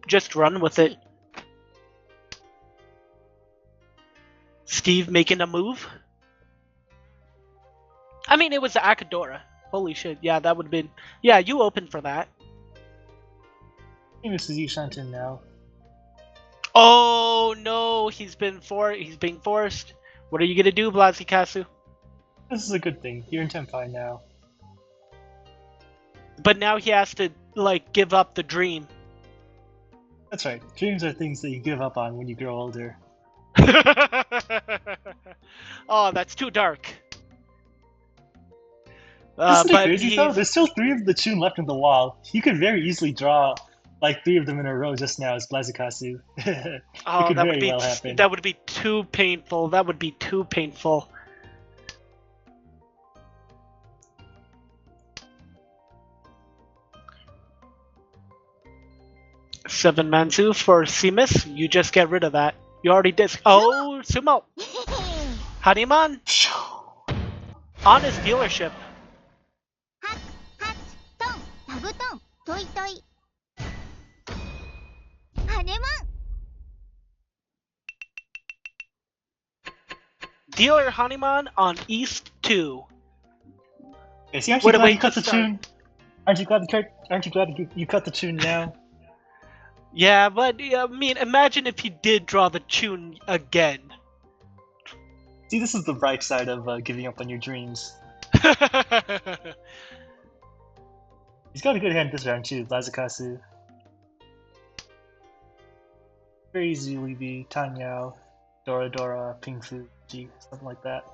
Speaker 4: Just run with it. Steve making a move? I mean, it was the Akadora. Holy shit, yeah, that would have been... Yeah, you opened for that.
Speaker 1: I think this is Yushantin now.
Speaker 4: Oh, no, he's being forced. What are you gonna do, Blazikasu?
Speaker 1: This is a good thing. You're in Tenpai now.
Speaker 4: But now he has to, like, give up the dream.
Speaker 1: That's right. Dreams are things that you give up on when you grow older.
Speaker 4: Oh, that's too dark.
Speaker 1: Isn't it
Speaker 4: but
Speaker 1: crazy though? There's still 3 of the Chun left in the wall. You could very easily draw like 3 of them in a row just now as Blazikasu.
Speaker 4: Oh,
Speaker 1: could
Speaker 4: that
Speaker 1: very
Speaker 4: would be
Speaker 1: well happen.
Speaker 4: that would be too painful. That would be too painful. Seven Manzu for Seamus. You just get rid of that. You already did. Oh, Sumo. Hanuman on his dealership.
Speaker 3: ハットンタブトントイトイハネマン
Speaker 4: Dealer Hanuman on East 2.
Speaker 1: Okay, so you
Speaker 4: What
Speaker 1: actually
Speaker 4: a
Speaker 1: glad
Speaker 4: way
Speaker 1: you cut
Speaker 4: to
Speaker 1: the
Speaker 4: start.
Speaker 1: Chun? Aren't you glad you cut the Chun now?
Speaker 4: Yeah, but I mean, imagine if he did draw the Chun again.
Speaker 1: See, this is the bright side of giving up on your dreams. He's got a good hand this round too, Blazikasu. Very easily be Tanyao, Dora Dora, Ping Fuji, something like that.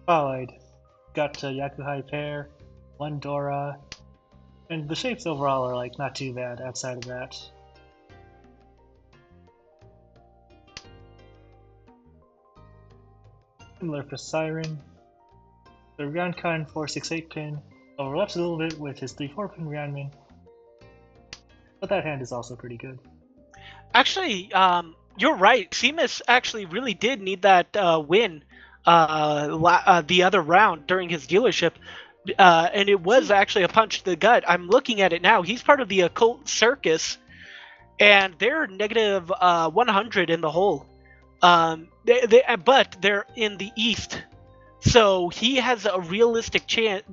Speaker 1: Followed. Got Yakuhai pair, 1 Dora, and the shapes overall are like not too bad outside of that. Similar for Siren. The Ryankan 468 pin overlaps a little bit with his 3-4 pin Ryanman, but that hand is also pretty good.
Speaker 4: Actually, you're right. Seamus actually really did need that win the other round during his dealership. And it was actually a punch to the gut. I'm looking at it now. He's part of the Occult Circus, and they're negative 100 in the hole. But they're in the East, so he has a realistic chance.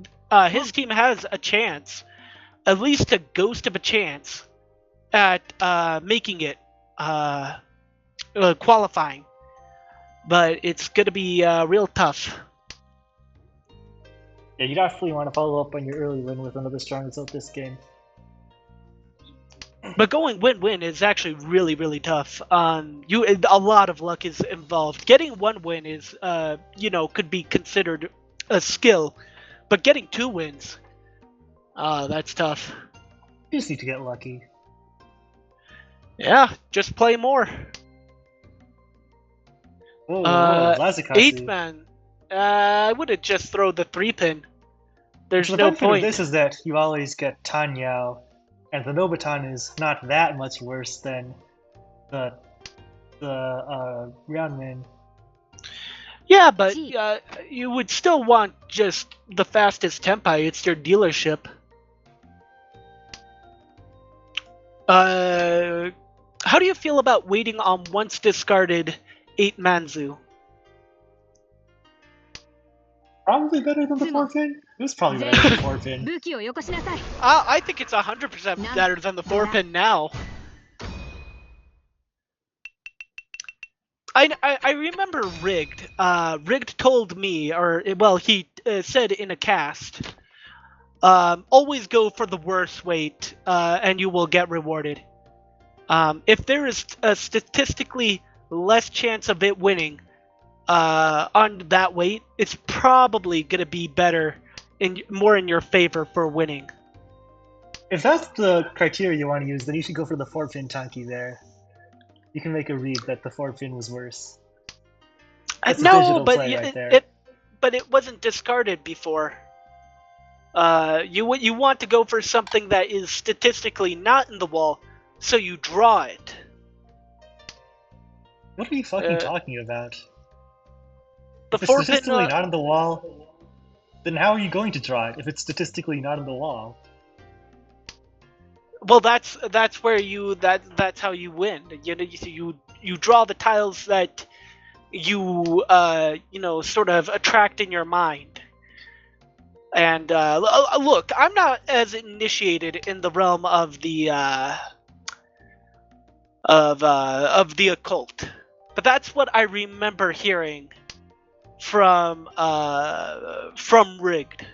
Speaker 4: His team has a chance, at least a ghost of a chance, at making it qualifying. But it's gonna be real tough.
Speaker 1: Yeah, you definitely want to follow up on your early win with another strong result this game.
Speaker 4: But going win-win is actually really, really tough. A lot of luck is involved. Getting one win is, could be considered a skill, but getting 2 wins, that's tough.
Speaker 1: You just need to get lucky.
Speaker 4: Yeah, just play more.
Speaker 1: Whoa, Blazicasu.
Speaker 4: 8 man. I wouldn't just throw the 3-pin. There's
Speaker 1: So the
Speaker 4: no
Speaker 1: benefit of
Speaker 4: point.
Speaker 1: this is that you always get Tanyao, and the Nobutan is not that much worse than the Ryunmin.
Speaker 4: Yeah, but
Speaker 3: Gee.
Speaker 4: you would still want just the fastest Tenpai. It's your dealership. How do you feel about waiting on once discarded 8 Manzu?
Speaker 1: Probably better than the
Speaker 3: Sumo.
Speaker 1: 4-pin? It was probably better than the 4-pin.
Speaker 3: 武器をよこしなさい
Speaker 4: I think it's 100% better than the 4-pin now. I remember Rigged. Rigged told me, he said in a cast, always go for the worst weight, and you will get rewarded. If there is a statistically less chance of it winning on that weight, it's probably going to be better, more in your favor for winning.
Speaker 1: If that's the criteria you want to use, then you should go for the 4-pin Tanki there. You can make a read that the 4-pin was worse. That's a
Speaker 4: No,
Speaker 1: digital
Speaker 4: but
Speaker 1: play right there.
Speaker 4: it wasn't discarded before. You want to go for something that is statistically not in the wall, so you draw it.
Speaker 1: What are you fucking talking about?
Speaker 4: The
Speaker 1: If it's
Speaker 4: 4-pin.
Speaker 1: statistically not on the wall, then how are you going to draw it if it's statistically not on the wall?
Speaker 4: Well, that's where that's how you win. You draw the tiles that you sort of attract in your mind. And look, I'm not as initiated in the realm of the occult, but that's what I remember hearing from Rigged.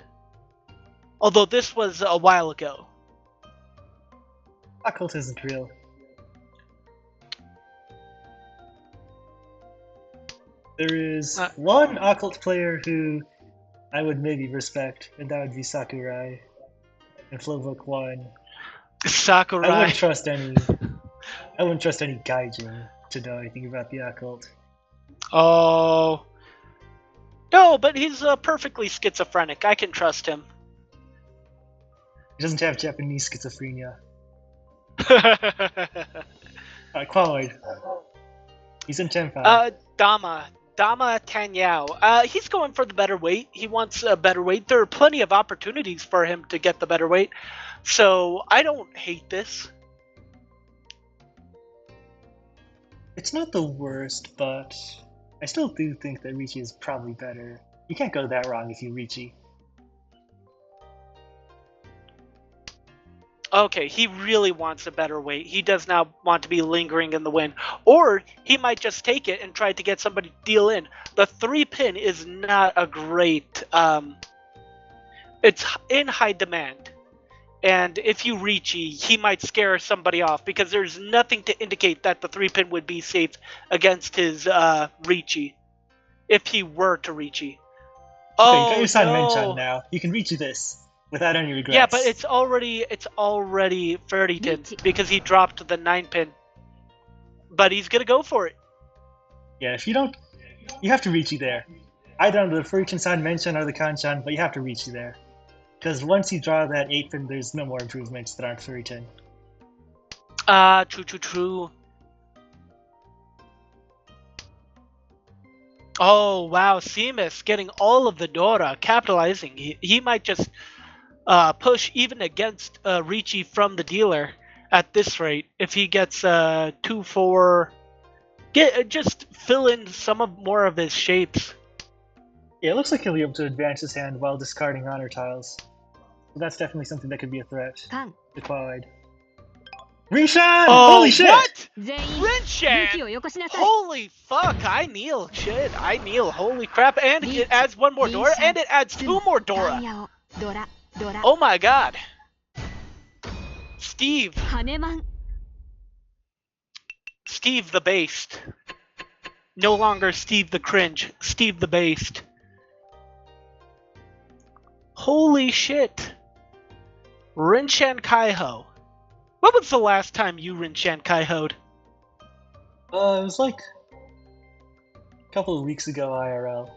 Speaker 4: Although this was a while ago.
Speaker 1: Occult isn't real. There is one occult player who I would maybe respect, and that would be Sakurai in Flowbook 1.
Speaker 4: Sakurai.
Speaker 1: I wouldn't trust any gaijin to know anything about the occult.
Speaker 4: Oh. No, but he's perfectly schizophrenic. I can trust him.
Speaker 1: He doesn't have Japanese schizophrenia. Qualoid. He's in Tenpai.
Speaker 4: Dama Tanyao. He's going for the better weight. He wants a better weight. There are plenty of opportunities for him to get the better weight. So I don't hate this.
Speaker 1: It's not the worst, but I still do think that Ricci is probably better. You can't go that wrong if you Ricci.
Speaker 4: Okay, he really wants a better weight. He does not want to be lingering in the win. Or he might just take it and try to get somebody to deal in. The 3-pin is not a great... it's in high demand. And if you Ricci, he might scare somebody off because there's nothing to indicate that the 3-pin would be safe against his Ricci. If he were to Ricci.
Speaker 1: Okay,
Speaker 4: Oh,
Speaker 1: you got your San
Speaker 4: no.
Speaker 1: Menchan now. You can Ricci this without any regrets.
Speaker 4: Yeah, but it's already 30-pin because he dropped the 9-pin. But he's gonna go for it.
Speaker 1: Yeah, if you don't... You have to Ricci there. Either under the Furuchin San Menchan or the Kanchan, but you have to Ricci there. Because once you draw that 8-pin, there's no more improvements that aren't Furuchin.
Speaker 4: True. Oh, wow, Seamus getting all of the Dora, capitalizing. He might just push even against Ricci from the dealer at this rate. If he gets 2-4 just fill in some of more of his shapes.
Speaker 1: Yeah, it looks like he'll be able to advance his hand while discarding honor tiles. So that's definitely something that could be a threat
Speaker 3: カン
Speaker 1: to Cloud. Rishan!
Speaker 4: Oh,
Speaker 1: Holy shit!
Speaker 4: what?
Speaker 3: 全員
Speaker 4: Rinchan!
Speaker 3: 武器をよこしなさい
Speaker 4: Holy fuck! I kneel. Shit, I kneel. Holy crap! And it adds one more Dora, and it adds two more
Speaker 3: タ
Speaker 4: Dora.
Speaker 3: イヤをドラドラ
Speaker 4: Oh my god. Steve.
Speaker 3: ハネマン
Speaker 4: Steve the Based. No longer Steve the Cringe. Steve the Based. Holy shit. Rinchan Kaiho. When was the last time you Rinchan Kaiho'd?
Speaker 1: It was like a couple of weeks ago IRL.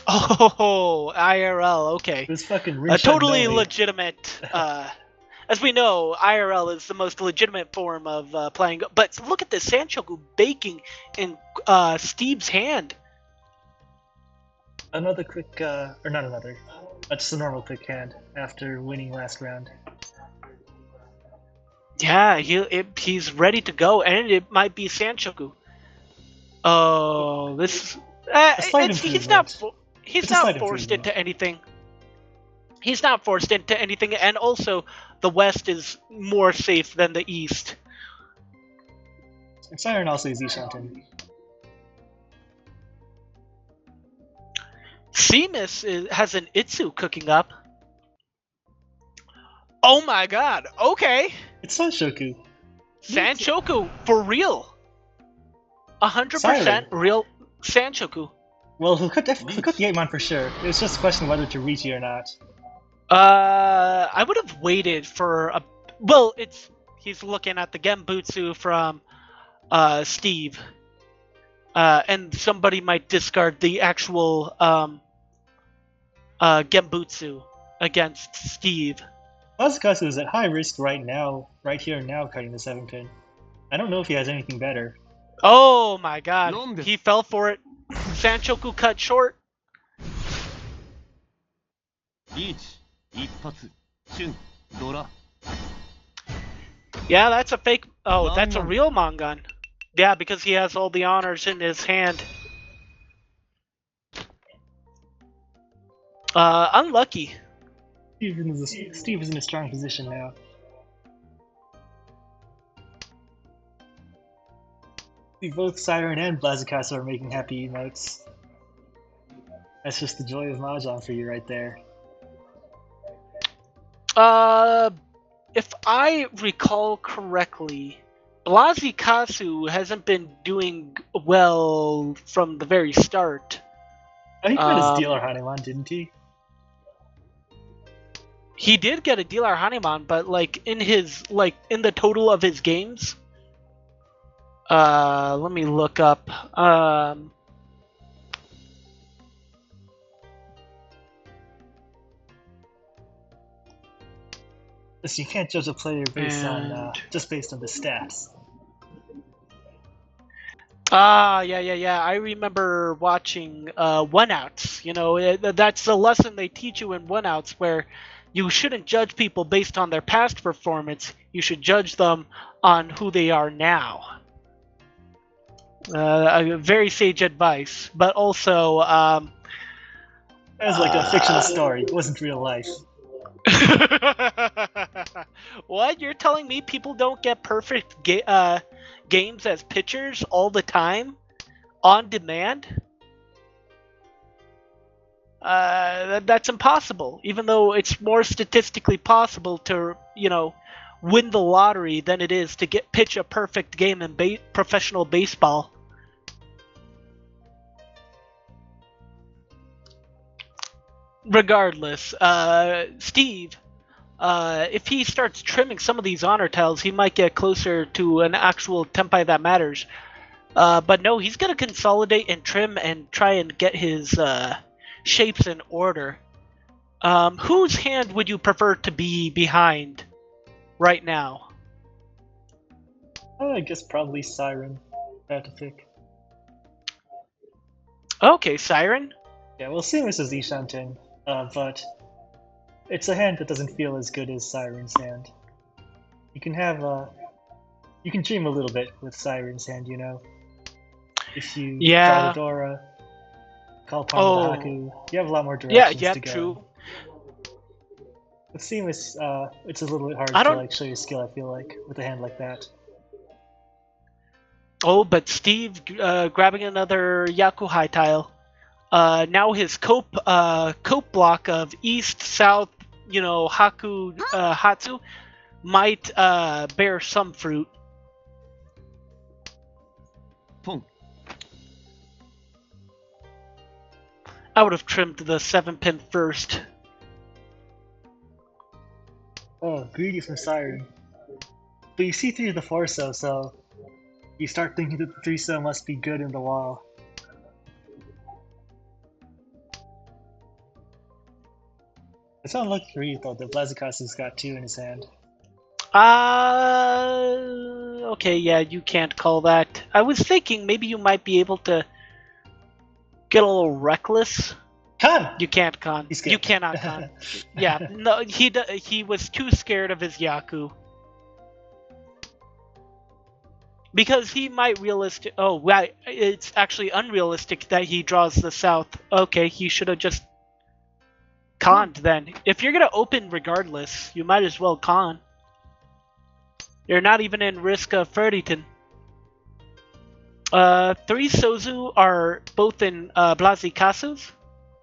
Speaker 4: Oh, IRL, okay.
Speaker 1: It was fucking
Speaker 4: A
Speaker 1: Rishan
Speaker 4: totally
Speaker 1: Belly.
Speaker 4: legitimate. As we know, IRL is the most legitimate form of playing. But look at this Sanchoku baking in Steve's hand.
Speaker 1: Another quick, or not another, just a normal quick hand after winning last round.
Speaker 4: Yeah, he's ready to go, and it might be Sanchoku. Oh, this.
Speaker 1: slight
Speaker 4: He's not.
Speaker 1: improvement.
Speaker 4: He's
Speaker 1: It's a
Speaker 4: not
Speaker 1: slight
Speaker 4: forced
Speaker 1: improvement.
Speaker 4: into anything. He's not forced into anything, and also the West is more safe than the East.
Speaker 1: And Siren also is Ishanten.
Speaker 4: Seamus has an Itsu cooking up. Oh my god, okay.
Speaker 1: It's Sanshoku.
Speaker 4: Sanchoku, for real. 100%
Speaker 1: Siren.
Speaker 4: real Sanchoku.
Speaker 1: Well, he'll cut the 8-mon for sure. It's just a question of whether to reach it or not.
Speaker 4: I would have waited for a... Well, he's looking at the Gembutsu from Steve. And somebody might discard the actual Gembutsu against Steve.
Speaker 1: Mazakasu is at high risk right here and now, cutting the 7-pin. I don't know if he has anything better.
Speaker 4: Oh my god,
Speaker 2: Long
Speaker 4: he fell for it. Sanchoku cut short.
Speaker 2: リーチ一発瞬ドラ
Speaker 4: Yeah, that's a fake... Oh,
Speaker 2: Long
Speaker 4: that's a
Speaker 2: one.
Speaker 4: real Mongun. Yeah, because he has all the honors in his hand. Unlucky.
Speaker 1: Steve is in a strong position now. See, both Siren and Blazikas are making happy emotes. That's just the joy of Mahjong for you right there.
Speaker 4: If I recall correctly, Blazikasu hasn't been doing well from the very start.
Speaker 1: Oh, he got his dealer Hanuman, didn't he?
Speaker 4: He did get a Dealer Hanuman, but in the total of his games. Let me look up.
Speaker 1: So you can't judge a player based on
Speaker 4: And-
Speaker 1: just based on the stats.
Speaker 4: Yeah. I remember watching one outs. You know, that's a lesson they teach you in one outs, where you shouldn't judge people based on their past performance. You should judge them on who they are now. Very sage advice, but also
Speaker 1: That was like a fictional story. It wasn't real life.
Speaker 4: What? You're telling me people don't get perfect games as pitchers all the time? On demand? That's impossible. Even though it's more statistically possible to, win the lottery than it is to pitch a perfect game in professional baseball. Regardless, Steve, if he starts trimming some of these honor tiles, he might get closer to an actual Tenpai that matters. But no, he's going to consolidate and trim and try and get his shapes in order. Whose hand would you prefer to be behind right now?
Speaker 1: I guess probably Siren. I have to pick.
Speaker 4: Okay, Siren.
Speaker 1: Yeah, we'll see this as Ishanten, but it's a hand that doesn't feel as good as Siren's hand. You can have You can dream a little bit with Siren's Hand, you know. If you draw
Speaker 4: Yeah.
Speaker 1: the Dora, call upon the
Speaker 4: Oh.
Speaker 1: Haku, you have a lot more
Speaker 4: Yeah,
Speaker 1: directions
Speaker 4: yeah,
Speaker 1: to go.
Speaker 4: true.
Speaker 1: With Seamless, it's a little bit hard
Speaker 4: I
Speaker 1: to
Speaker 4: don't-
Speaker 1: like show your skill. I feel like with a hand like that.
Speaker 4: Oh, but Steve grabbing another Yakuhai tile. Now his cope block of east, south, Haku Hatsu might bear some fruit.
Speaker 2: ポン
Speaker 4: I would have trimmed the 7-pin first.
Speaker 1: Oh, greedy from Siren. But you see through the 4-so, so you start thinking that the 3-so must be good in the wall. It's unlucky for you though, the Blazikasu's got 2 in his hand.
Speaker 4: Okay, yeah, you can't call that. I was thinking maybe you might be able to get a little reckless.
Speaker 1: Con!
Speaker 4: You can't con.
Speaker 1: He's scared.
Speaker 4: You cannot con. Yeah, no, he was too scared of his Yaku. Because he might realistic. Oh, right. It's actually unrealistic that he draws the south. Okay, he should have just conned then. If you're gonna open regardless, you might as well con. You're not even in risk of Ferditon. 3 Sozu are both in Blazikasu's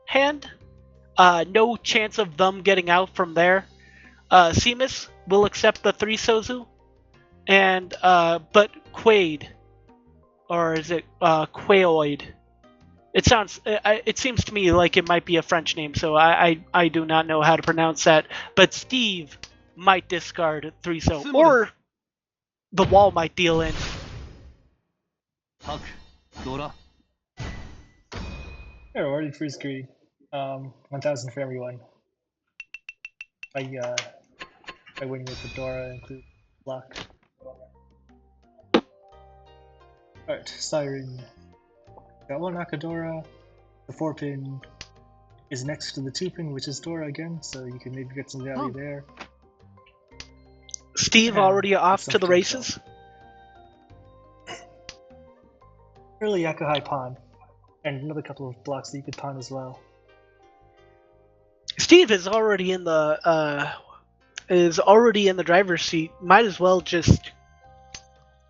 Speaker 4: hand. No chance of them getting out from there. Seamus will accept the 3 Sozu. And but Quaid, or is it Quaoid? It seems to me like it might be a French name, so I do not know how to pronounce that. But Steve might discard 3-so, or the wall might deal in.
Speaker 2: ハクドラ
Speaker 1: Yeah, already freeze greed. 1,000 for everyone. I win with the Dora include block. Alright, Siren. Got one Nakadora. The 4-pin is next to the 2-pin, which is Dora again, so you can maybe get some value there.
Speaker 4: Steve
Speaker 1: Yeah,
Speaker 4: already off
Speaker 1: that's
Speaker 4: to the
Speaker 1: okay,
Speaker 4: races.
Speaker 1: Early Yakuhai pawn. And another couple of blocks that you could pawn as well.
Speaker 4: Steve is already in the driver's seat. Might as well just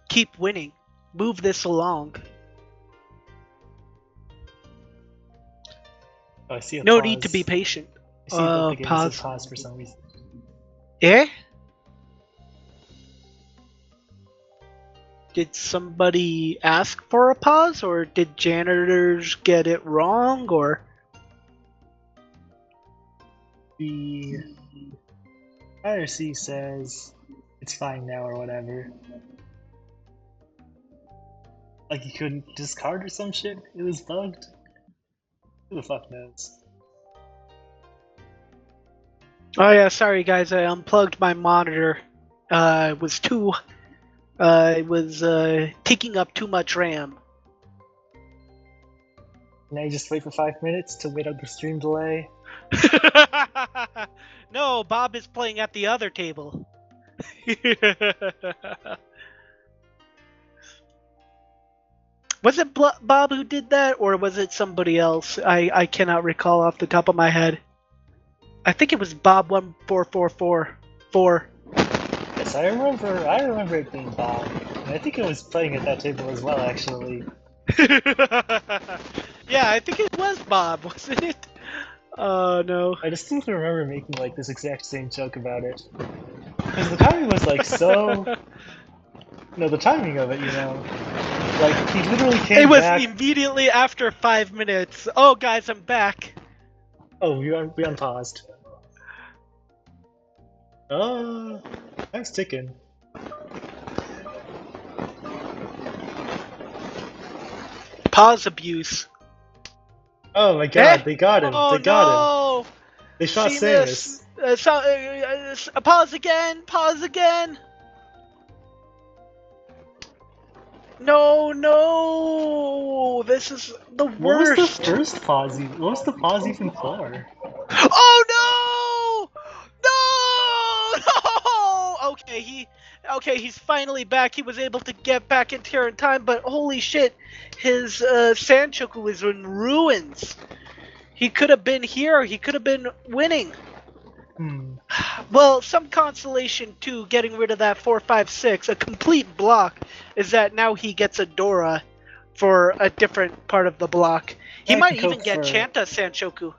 Speaker 4: keep winning. Move this along.
Speaker 1: Oh, I see a
Speaker 4: No
Speaker 1: pause.
Speaker 4: need to be patient.
Speaker 1: I see both the games
Speaker 4: pause.
Speaker 1: have paused for some reason.
Speaker 4: Eh? Did somebody ask for a pause, or did janitors get it wrong, or?
Speaker 1: The IRC says it's fine now or whatever. Like you couldn't discard or some shit? It was bugged? Who the fuck knows?
Speaker 4: Oh yeah, sorry guys, I unplugged my monitor. It was taking up too much RAM.
Speaker 1: Now you just wait for 5 minutes to wait out the stream delay.
Speaker 4: No, Bob is playing at the other table. Was it Bob who did that, or was it somebody else? I cannot recall off the top of my head. I think it was Bob14444.
Speaker 1: Yes, I remember it being Bob. And I think it was playing at that table as well, actually.
Speaker 4: Yeah, I think it was Bob, wasn't it? Oh no.
Speaker 1: I distinctly remember making like this exact same joke about it. Because the timing was like so... No, the timing of it, you know. Like, he literally came
Speaker 4: It was
Speaker 1: back...
Speaker 4: immediately after 5 minutes. Oh guys, I'm back.
Speaker 1: Oh, we unpaused. Oh, time's ticking.
Speaker 4: Pause abuse.
Speaker 1: Oh my god,
Speaker 4: Eh?
Speaker 1: they got him.
Speaker 4: Oh
Speaker 1: They got him.
Speaker 4: no!
Speaker 1: They shot
Speaker 4: Seamus.
Speaker 1: Samus.
Speaker 4: Pause again! Pause again! No, no! This is the
Speaker 1: What was
Speaker 4: worst!
Speaker 1: the first pause? What was the pause even for?
Speaker 4: Oh no! No! No! Okay, Okay, he's finally back. He was able to get back into here in time, but holy shit, his Sanchoku is in ruins. He could have been here. He could have been winning.
Speaker 1: Hmm.
Speaker 4: Well, some consolation too, getting rid of that 4-5-6. A complete block is that now he gets a Dora for a different part of the block. He
Speaker 1: I
Speaker 4: might
Speaker 1: can
Speaker 4: even
Speaker 1: cope
Speaker 4: get
Speaker 1: for-
Speaker 4: Chanta Sanchoku.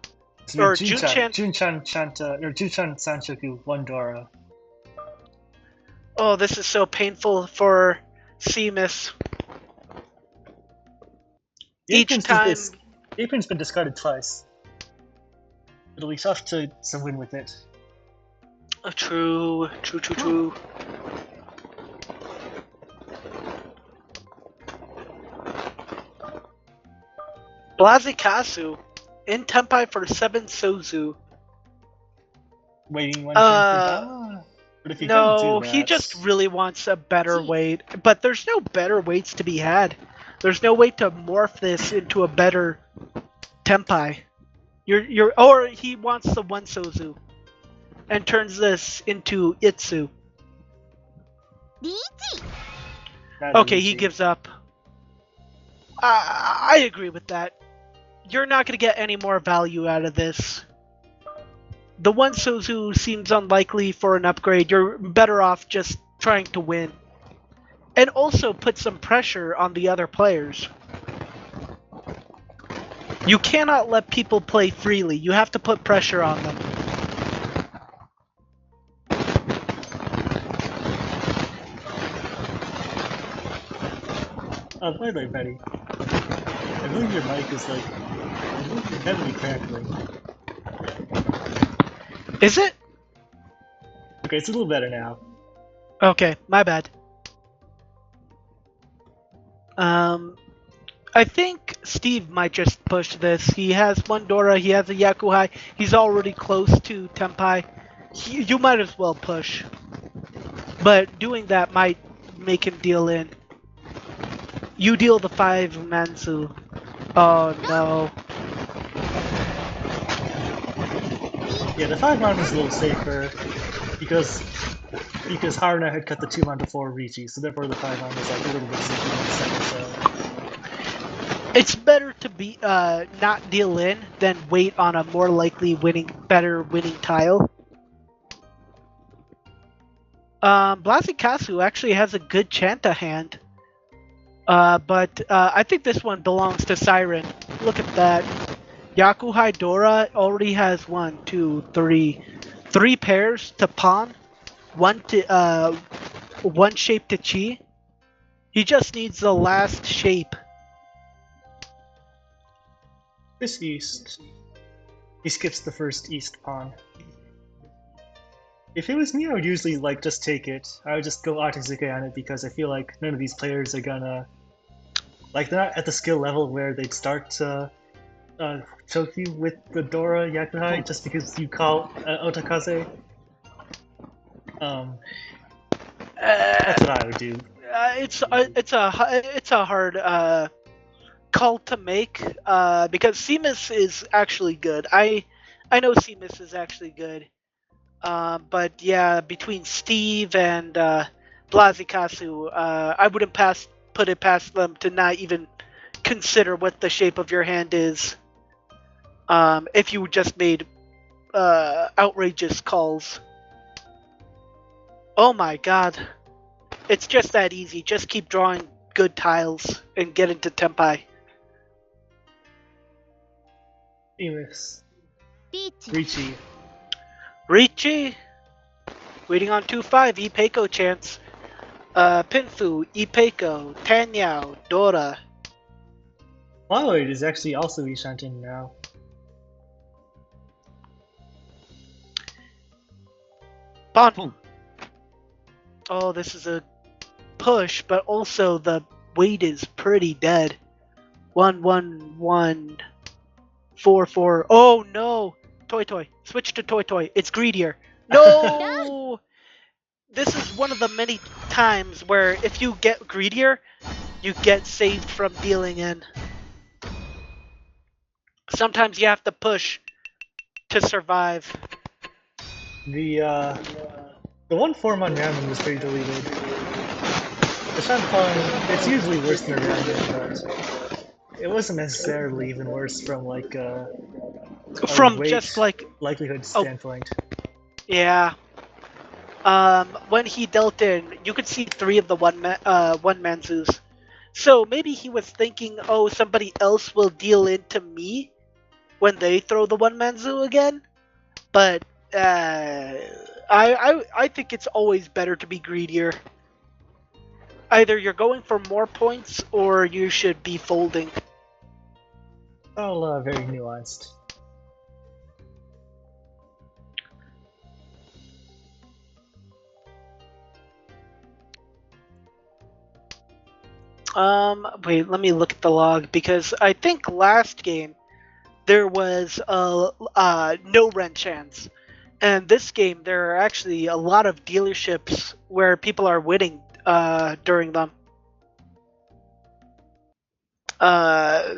Speaker 1: So
Speaker 4: Or
Speaker 1: Junchan,
Speaker 4: Junchan.
Speaker 1: Junchan Chanta, or Junchan Sanchoku, 1 Dora.
Speaker 4: Oh, this is so painful for Seamus. Each time.
Speaker 1: Apron's been discarded twice. It'll be tough to win with it.
Speaker 4: True. Blazikasu in Tempai for 7 Sozu.
Speaker 1: Waiting 1 turn for Dama? But if he couldn't
Speaker 4: No,
Speaker 1: do
Speaker 4: he
Speaker 1: that-
Speaker 4: just really wants a better weight. But there's no better weights to be had. There's no way to morph this into a better Tempai. Or he wants the 1 Sozu and turns this into Itsu.
Speaker 3: リーチ
Speaker 1: Not
Speaker 4: Okay,
Speaker 1: easy.
Speaker 4: he gives up. I agree with that. You're not going to get any more value out of this. The 1 Sozu seems unlikely for an upgrade. You're better off just trying to win. And also put some pressure on the other players. You cannot let people play freely. You have to put pressure on them.
Speaker 1: By the way, Betty, I believe your mic is like heavily crackling.
Speaker 4: Is it?
Speaker 1: Okay, it's a little better now.
Speaker 4: Okay, my bad. I think Steve might just push this. He has 1 Dora, he has a Yakuhai, he's already close to Tempai. You might as well push. But doing that might make him deal in. You deal the 5 Mansu. Oh no.
Speaker 1: Yeah, the 5 mana is a little safer because Haruna had cut the 2 mana to 4 Ricci, so therefore the 5 mana is like a little bit safer in the second, so.
Speaker 4: It's better to be not deal in than wait on a more likely better winning tile. Blazikasu actually has a good Chanta hand. But I think this one belongs to Siren. Look at that. Yakuhai Dora already has 3 pairs to pawn, 1 shape to chi. He just needs the last shape.
Speaker 1: This east. He skips the first east pawn. If it was me, I would usually just take it. I would just go Atazuke on it because I feel like none of these players are gonna they're not at the skill level where they'd start to choke you with the Dora Yakuhai just because you call Otakaze. That's what I would do.
Speaker 4: It's a hard call to make because Seamus is actually good. I know Seamus is actually good. But yeah, between Steve and Blazikasu, I wouldn't put it past them to not even consider what the shape of your hand is. If you just made outrageous calls. Oh my god. It's just that easy. Just keep drawing good tiles and get into Tempai.
Speaker 1: Emus.
Speaker 3: リーチ
Speaker 1: Ricci.
Speaker 4: Ricci, waiting on 2-5, Ipeiko chance. Pinfu, Ipeiko, Tanyao, Dora.
Speaker 1: Lloyd is actually also Ishantin now.
Speaker 4: Bon.
Speaker 2: Pong.
Speaker 4: Oh, this is a push, but also the weight is pretty dead. 1-1-1. 4-4. Oh no! Toy. Switch to Toy. It's greedier. No! This is one of the many times where if you get greedier, you get saved from dealing in. Sometimes you have to push to survive.
Speaker 1: The The one form on Ramen was pretty deleted. The Shanpan, it's usually worse than Ramen, but it wasn't necessarily even worse from like a
Speaker 4: From just
Speaker 1: weight
Speaker 4: like,
Speaker 1: likelihood
Speaker 4: oh
Speaker 1: standpoint.
Speaker 4: yeah, when he dealt in, you could see three of the one Manzus. So maybe he was thinking, oh, somebody else will deal into me when they throw the one Manzu again. But I think it's always better to be greedier. Either you're going for more points or you should be folding.
Speaker 1: All very nuanced.
Speaker 4: Wait, let me look at the log because I think last game there was no rent chance, and this game there are actually a lot of dealerships where people are winning during them.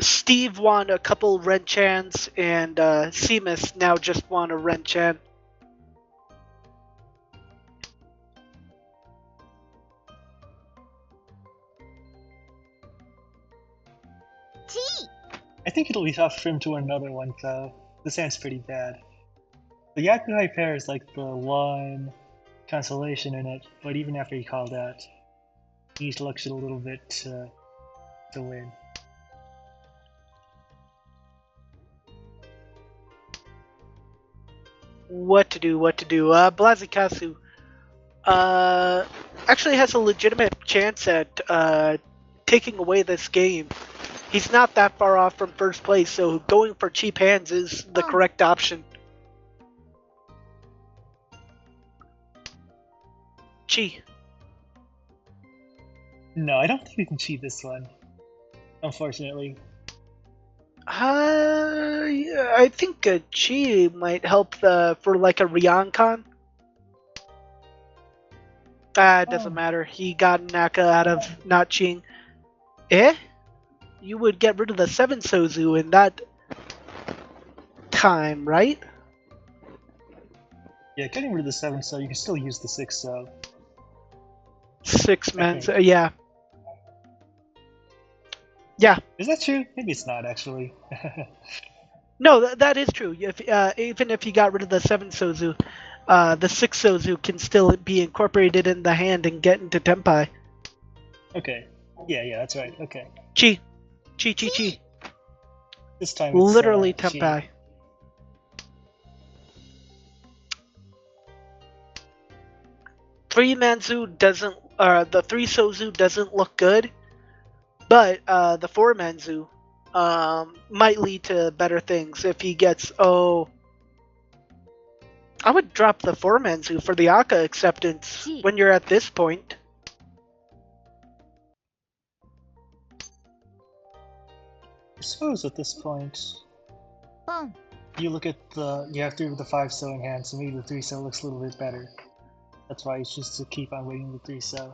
Speaker 4: Steve won a couple rent chans, and Seamus now just won a rent chan.
Speaker 3: T.
Speaker 1: I think it'll be tough for him to win another one, though. This hand's pretty bad. The Yakuhai pair is like the one consolation in it, but even after he called out, he needs to look shit a little bit to win.
Speaker 4: What to do? Blazikasu actually has a legitimate chance at taking away this game. He's not that far off from first place, so going for cheap hands is the correct option. Chi.
Speaker 1: No, I don't think we can cheat this one. Unfortunately.
Speaker 4: Yeah, I think Chi might help for like a Ryoncon. It doesn't matter. He got Naka out of not cheating. You would get rid of the 7 Sozu in that time, right?
Speaker 1: Yeah, getting rid of the 7 so you can still use the 6 so.
Speaker 4: 6 men, yeah. Yeah.
Speaker 1: Is that true? Maybe it's not, actually.
Speaker 4: No, that is true. Even if you got rid of the 7 Sozu, the 6 Sozu can still be incorporated in the hand and get into Tenpai.
Speaker 1: Okay. Yeah, that's right. Okay.
Speaker 4: Chi.
Speaker 1: This time it's
Speaker 4: literally
Speaker 1: Chi.
Speaker 4: Tenpai. The 3 Sozu doesn't look good, but the 4 Manzu might lead to better things if he gets. I would drop the 4 Manzu for the Aka acceptance when you're at this point.
Speaker 1: I suppose at this point,
Speaker 3: Boom.
Speaker 1: you look at you have 3 with the 5 so in hand, so maybe the 3 so looks a little bit better. That's why it's just to keep on waiting the 3 so.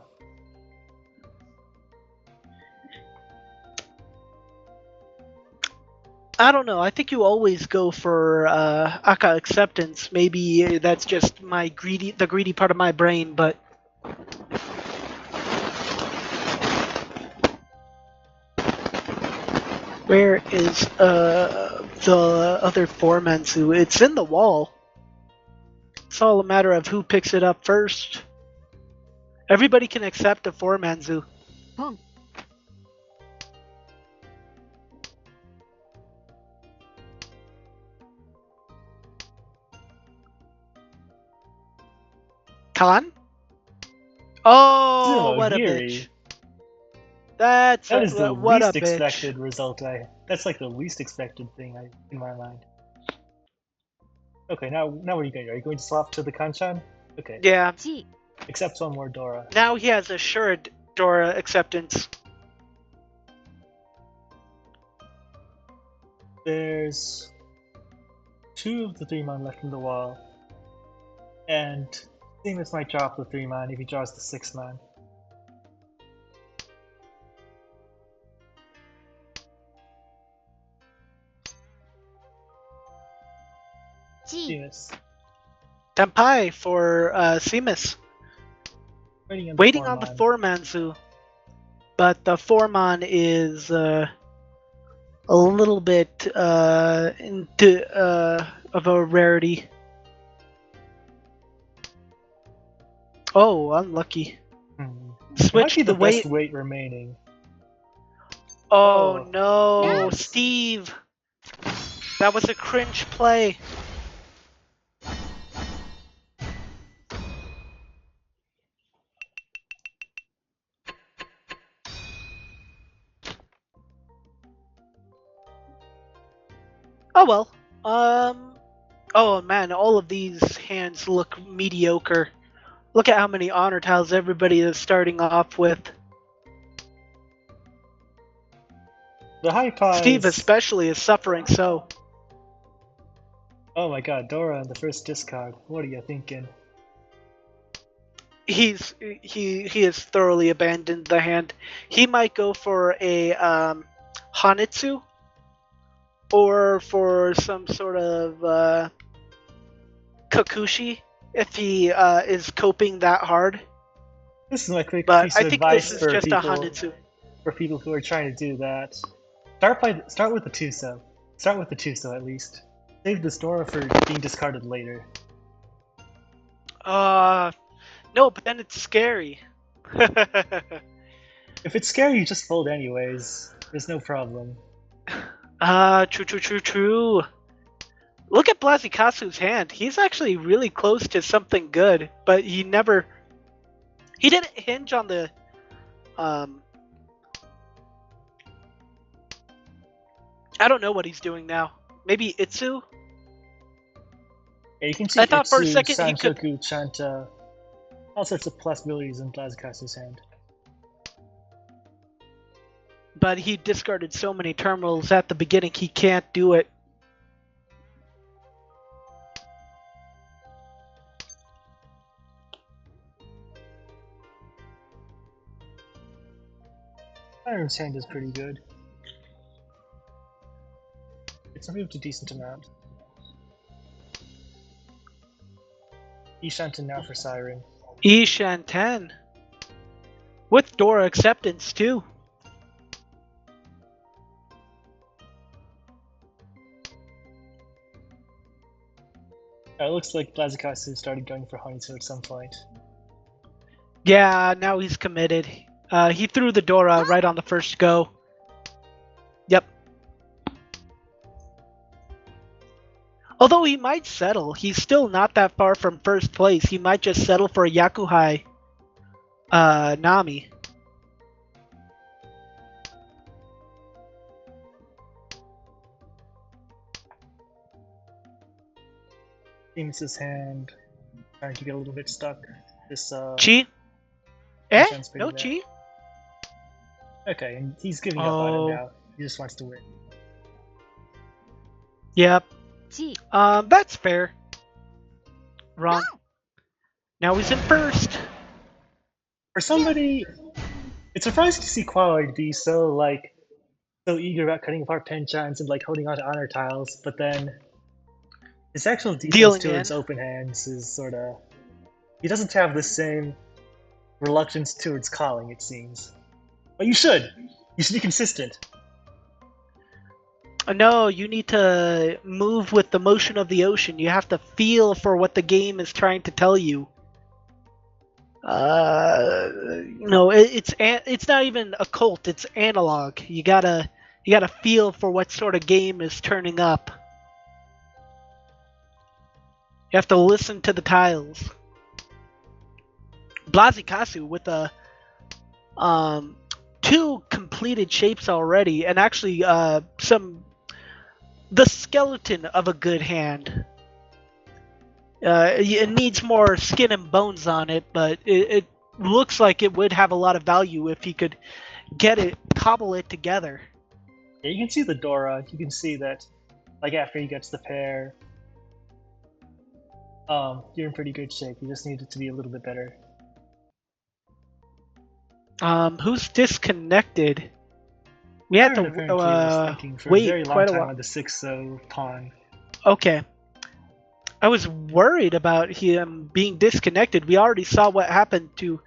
Speaker 4: I don't know. I think you always go for Aka acceptance. Maybe that's just the greedy part of my brain, but where is the other 4 Mansu? It's in the wall. It's all a matter of who picks it up first. Everybody can accept a 4 Manzu.
Speaker 3: Boom.
Speaker 4: Khan? Oh,
Speaker 1: Zero
Speaker 4: what
Speaker 1: Giri.
Speaker 4: a bitch. That
Speaker 1: is the
Speaker 4: what
Speaker 1: least
Speaker 4: a bitch.
Speaker 1: expected result. That's like the least expected thing in my mind. Okay, now what are you going to do? Are you going to swap to the Kanchan? Okay.
Speaker 4: Yeah.
Speaker 3: G.
Speaker 1: Accept one more Dora.
Speaker 4: Now he has assured Dora acceptance.
Speaker 1: There's 2 of the 3-mon left in the wall. And Seamus might drop the 3-mon if he draws the 6-mon.
Speaker 3: G.
Speaker 1: Seamus.
Speaker 4: Tenpai for Seamus. Waiting on the Formanzu. But the Forman is a little bit of a rarity. Oh, unlucky. Switch
Speaker 1: the
Speaker 4: weight.
Speaker 1: best weight remaining.
Speaker 4: Oh no,
Speaker 3: Yes.
Speaker 4: Steve! That was a cringe play. Oh well. Oh man, all of these hands look mediocre. Look at how many honor tiles everybody is starting off with.
Speaker 1: The high pies.
Speaker 4: Steve especially is suffering so.
Speaker 1: Oh my god, Dora on the first discard. What are you thinking?
Speaker 4: He has thoroughly abandoned the hand. He might go for a Hanitsu or for some sort of Kakushi if he is coping that hard.
Speaker 1: This is my quick
Speaker 4: But
Speaker 1: piece
Speaker 4: I
Speaker 1: of
Speaker 4: think
Speaker 1: advice
Speaker 4: this is just a
Speaker 1: people,
Speaker 4: Hanitsu.
Speaker 1: for people who are trying to do that. Start with the Tuso. Start with the Tuso at least. Save this Dora for being discarded later.
Speaker 4: No, but then it's scary.
Speaker 1: If it's scary, you just fold anyways. There's no problem.
Speaker 4: True. Look at Blazikasu's hand. He's actually really close to something good, but he didn't hinge on the I don't know what he's doing now. Maybe Itsu?
Speaker 1: Yeah, you can see
Speaker 4: I thought for a
Speaker 1: Itsu,
Speaker 4: second he could-
Speaker 1: Sanchoku, Chanta, all sorts of possibilities in Blazikasu's hand.
Speaker 4: But he discarded so many terminals at the beginning, he can't do it.
Speaker 1: Iron's hand is pretty good. It's improved a decent amount. Ishanten now for Siren.
Speaker 4: Ishanten. With Dora acceptance too.
Speaker 1: It looks like Blazikasu started going for Hanitsu at some point.
Speaker 4: Yeah, now he's committed. He threw the Dora right on the first go. Yep. Although he might settle, he's still not that far from first place. He might just settle for a Yakuhai Nami.
Speaker 1: Seems his hand trying to get a little bit stuck. This
Speaker 4: Chi?
Speaker 1: Ishan's pretty
Speaker 4: No
Speaker 1: bad.
Speaker 4: Chi?
Speaker 1: Okay, and he's giving up on
Speaker 4: Oh.
Speaker 1: it now. He just wants to win.
Speaker 4: Yep.
Speaker 3: ち
Speaker 4: That's fair. Wrong. Now he's in first.
Speaker 1: For somebody, it's surprising to see Qualoid be so eager about cutting apart penchants and holding on to honor tiles, but then his actual defense
Speaker 4: Dealing
Speaker 1: towards
Speaker 4: in.
Speaker 1: open hands is he doesn't have the same reluctance towards calling, it seems. But you should be consistent.
Speaker 4: No, you need to move with the motion of the ocean. You have to feel for what the game is trying to tell you. It's not even a cult. It's analog. You gotta feel for what sort of game is turning up. You have to listen to the tiles. Blazikasu with two completed shapes already, and actually the skeleton of a good hand. It needs more skin and bones on it, but it looks like it would have a lot of value if he could cobble it together.
Speaker 1: Yeah, you can see the Dora. You can see that, after he gets the pair, you're in pretty good shape. You just need it to be a little bit better.
Speaker 4: Who's disconnected? We had
Speaker 1: Aaron apparently was
Speaker 4: to
Speaker 1: thinking for
Speaker 4: wait
Speaker 1: a very long
Speaker 4: quite a
Speaker 1: time
Speaker 4: while.
Speaker 1: on the 6-0 pawn.
Speaker 4: Okay. I was worried about him being disconnected. We already saw what happened to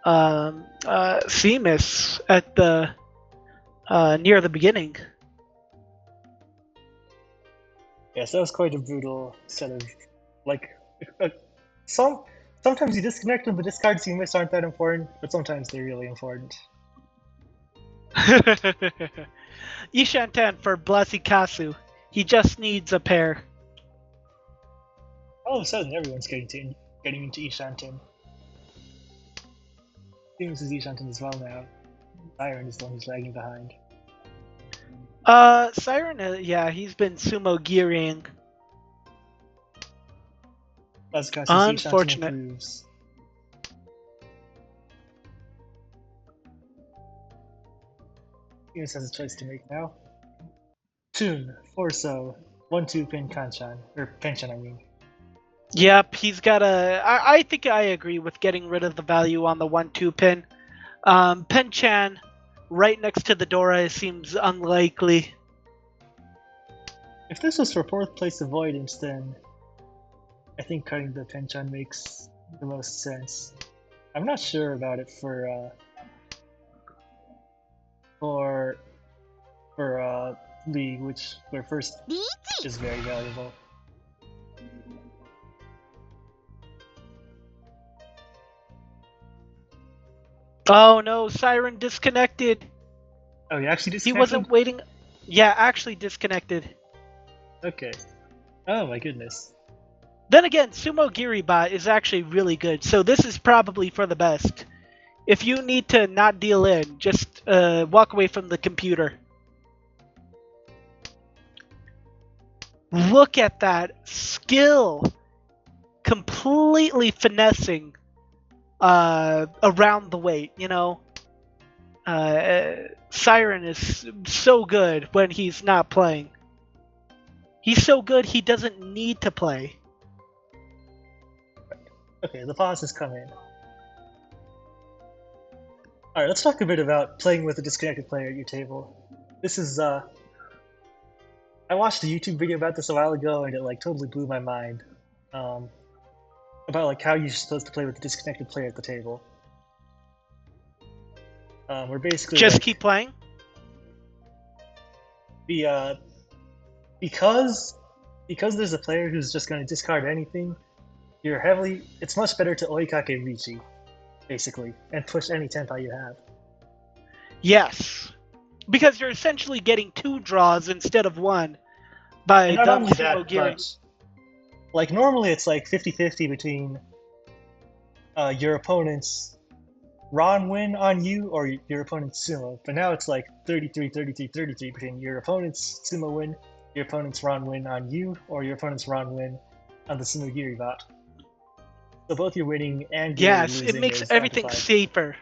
Speaker 4: Themis at the near the beginning.
Speaker 1: Yes, that was quite a brutal set of, like, uh, sometimes you disconnect them, the discards you miss aren't that important, but sometimes they're really important.
Speaker 4: Ishantan for Blasikasu. He just needs a pair.
Speaker 1: All of a sudden, everyone's getting into Ishanten. Themis is Ishanten as well now. Siren is the one who's lagging behind.
Speaker 4: Siren, yeah, he's been sumo gearing.
Speaker 1: Blasikasu
Speaker 4: Unfortunate.
Speaker 1: improves. Themis has a choice to make now. Toon, Forso, 1-2 pin Kanchan. Or Penchan, I mean.
Speaker 4: Yep, he's got a. I think I agree with getting rid of the value on the 1-2 pin. Penchan, right next to the Dora, seems unlikely.
Speaker 1: If this was for 4th place avoidance, then I think cutting the Penchan makes the most sense. I'm not sure about it for League, where first
Speaker 3: リーチ
Speaker 1: is very valuable.
Speaker 4: Oh no, Siren disconnected.
Speaker 1: Oh, you actually
Speaker 4: He
Speaker 1: disconnected?
Speaker 4: wasn't waiting. Yeah, actually disconnected.
Speaker 1: Okay. Oh my goodness.
Speaker 4: Then again, Sumo Giribot is actually really good, so this is probably for the best. If you need to not deal in, just walk away from the computer. Look at that skill! Completely finessing around the weight, you know? Siren is so good when he's not playing. He's so good he doesn't need to play.
Speaker 1: Okay, the pause has come in. Alright, let's talk a bit about playing with a disconnected player at your table. This is, I watched a YouTube video about this a while ago, and it, like, totally blew my mind. About, like, how you're supposed to play with a disconnected player at the table. We're basically,
Speaker 4: Just
Speaker 1: like,
Speaker 4: keep playing?
Speaker 1: because there's a player who's just going to discard anything, it's much better to oikake Richi, basically, and push any tempai you have.
Speaker 4: Yes. Because you're essentially getting 2 draws instead of 1 by
Speaker 1: And not
Speaker 4: dumb
Speaker 1: only
Speaker 4: sumo
Speaker 1: that,
Speaker 4: gearing.
Speaker 1: but, like, normally it's like 50-50 between your opponent's Ron win on you or your opponent's sumo, but now it's like 33-33-33 between your opponent's sumo win, your opponent's Ron win on you, or your opponent's Ron win on the sumo Giribot. So both you're winning and you're
Speaker 4: Yes,
Speaker 1: losing
Speaker 4: it makes
Speaker 1: is
Speaker 4: everything
Speaker 1: amplified.
Speaker 4: safer.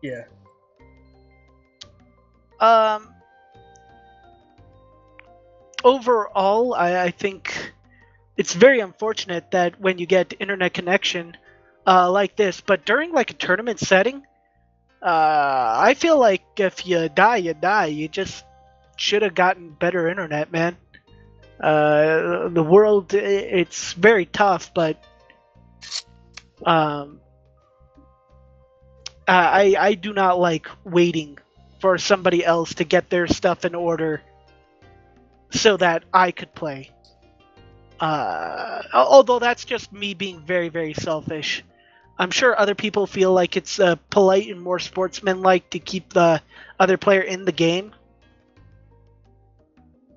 Speaker 1: Yeah.
Speaker 4: Overall, I think it's very unfortunate that when you get internet connection like this, but during like a tournament setting, I feel like if you die, you die. You just should have gotten better internet, man. The world, it's very tough, but I do not like waiting for somebody else to get their stuff in order so that I could play. Although that's just me being very, very selfish. I'm sure other people feel like it's polite and more sportsmanlike to keep the other player in the game.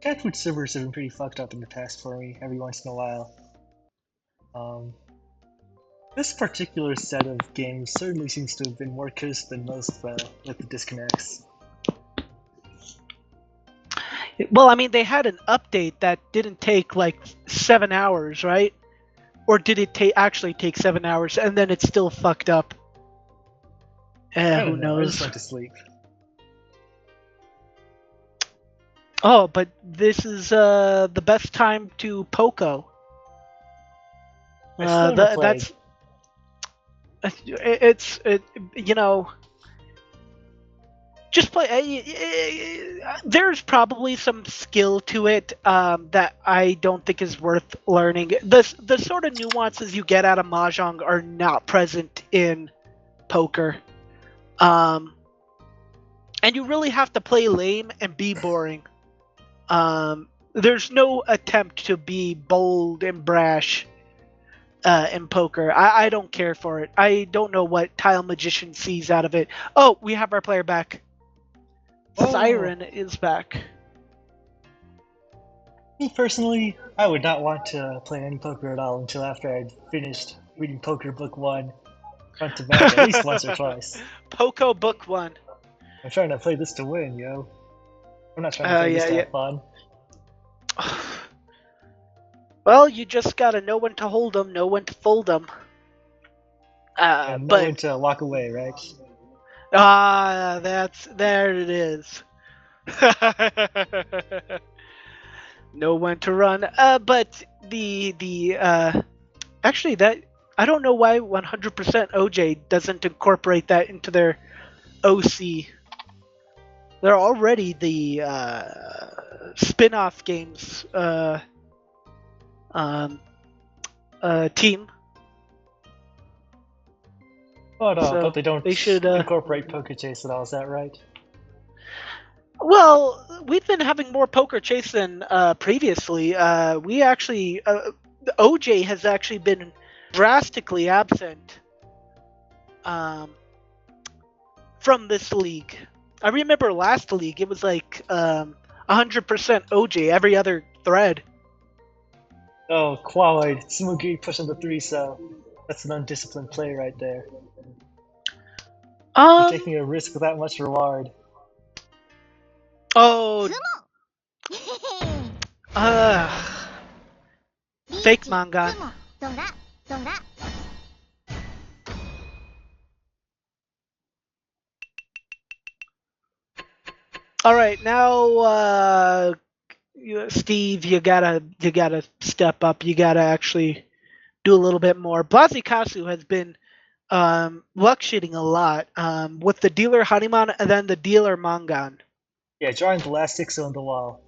Speaker 1: Cat food servers have been pretty fucked up in the past for me every once in a while. This particular set of games certainly seems to have been more crisp than most with the disconnects.
Speaker 4: Well, I mean, they had an update that didn't take like 7 hours, right? Or did it actually take 7 hours and then it's still fucked up?
Speaker 1: I
Speaker 4: Who
Speaker 1: don't know, I
Speaker 4: knows?
Speaker 1: just went to sleep.
Speaker 4: Oh, but this is the best time to Poco.
Speaker 1: I still never played.
Speaker 4: That's it's you know, just play. There's probably some skill to it that I don't think is worth learning. The sort of nuances you get out of mahjong are not present in poker. And you really have to play lame and be boring. There's no attempt to be bold and brash in poker. I don't care for it. I don't know what Tile Magician sees out of it. Oh, we have our player back.
Speaker 1: Oh.
Speaker 4: Siren is back.
Speaker 1: Me personally, I would not want to play any poker at all until after I'd finished reading Poker Book 1 front to back at least once or twice.
Speaker 4: Poco Book 1.
Speaker 1: I'm trying to play this to win, yo. I'm not trying to play this to have fun.
Speaker 4: Well, you just gotta know when to hold them, know when to fold them.
Speaker 1: And know when to walk away, right?
Speaker 4: There it is. Know when to run. But actually that I don't know why 100% OJ doesn't incorporate that into their OC. They're already the spin-off games team.
Speaker 1: Oh no,
Speaker 4: So
Speaker 1: but they don't
Speaker 4: they should,
Speaker 1: incorporate Poker Chase at all, is that right?
Speaker 4: Well, we've been having more Poker Chase than previously. We actually, OJ has actually been drastically absent from this league. I remember last league, it was like 100% OJ every other thread.
Speaker 1: Oh, Qualoid, Smoogie pushing the 3, so that's an undisciplined play right there. You're taking a risk with that much reward.
Speaker 4: Oh, fake manga. All right, now, Steve, you gotta step up. You gotta actually do a little bit more. Blazikasu has been luck shitting a lot with the dealer Hanuman and then the dealer Mangan.
Speaker 1: Yeah, drawing the last 6 on the wall.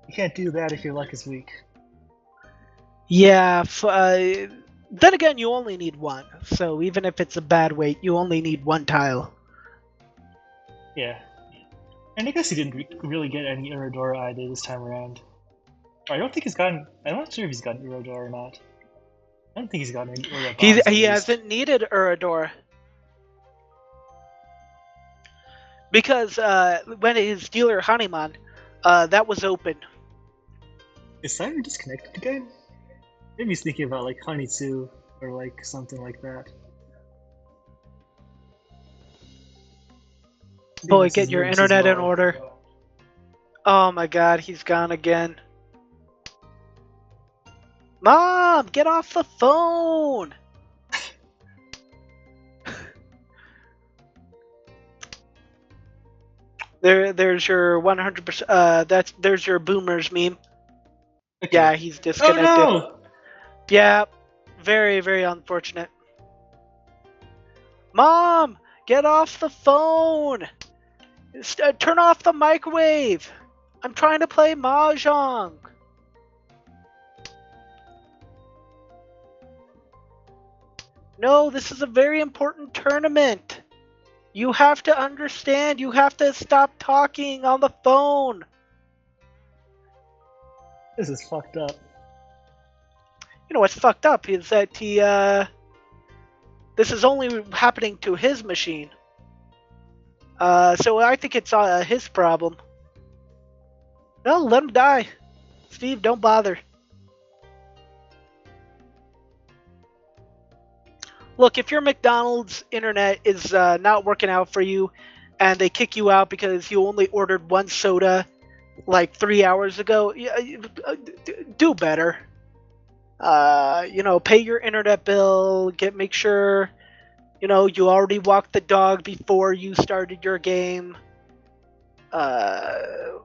Speaker 1: You can't do that if your luck is weak.
Speaker 4: Yeah, then again, you only need one. So even if it's a bad weight, you only need one tile.
Speaker 1: Yeah. And I guess he didn't really get any Urodora either this time around. I don't think he's gotten... I'm not sure if he's gotten Urodora or not. I don't think he's gotten any Urodora.
Speaker 4: He hasn't needed Urodora. Because when his dealer Hanuman, that was open.
Speaker 1: Is Siren disconnected again? Maybe he's thinking about like Honeytsu or like something like that.
Speaker 4: Boy, get your internet in order. Oh my god, he's gone again. Mom, get off the phone! There's your 100%. There's your boomers meme. Okay. Yeah, he's disconnected.
Speaker 1: Oh no!
Speaker 4: Yeah, very, very unfortunate. Mom, get off the phone! Turn off the microwave! I'm trying to play Mahjong! No, this is a very important tournament! You have to understand, you have to stop talking on the phone!
Speaker 1: This is fucked up.
Speaker 4: You know what's fucked up is that this is only happening to his machine. So I think it's his problem. No, let him die. Steve, don't bother. Look, if your McDonald's internet is not working out for you and they kick you out because you only ordered one soda like 3 hours ago, do better. Pay your internet bill, make sure, you already walked the dog before you started your game.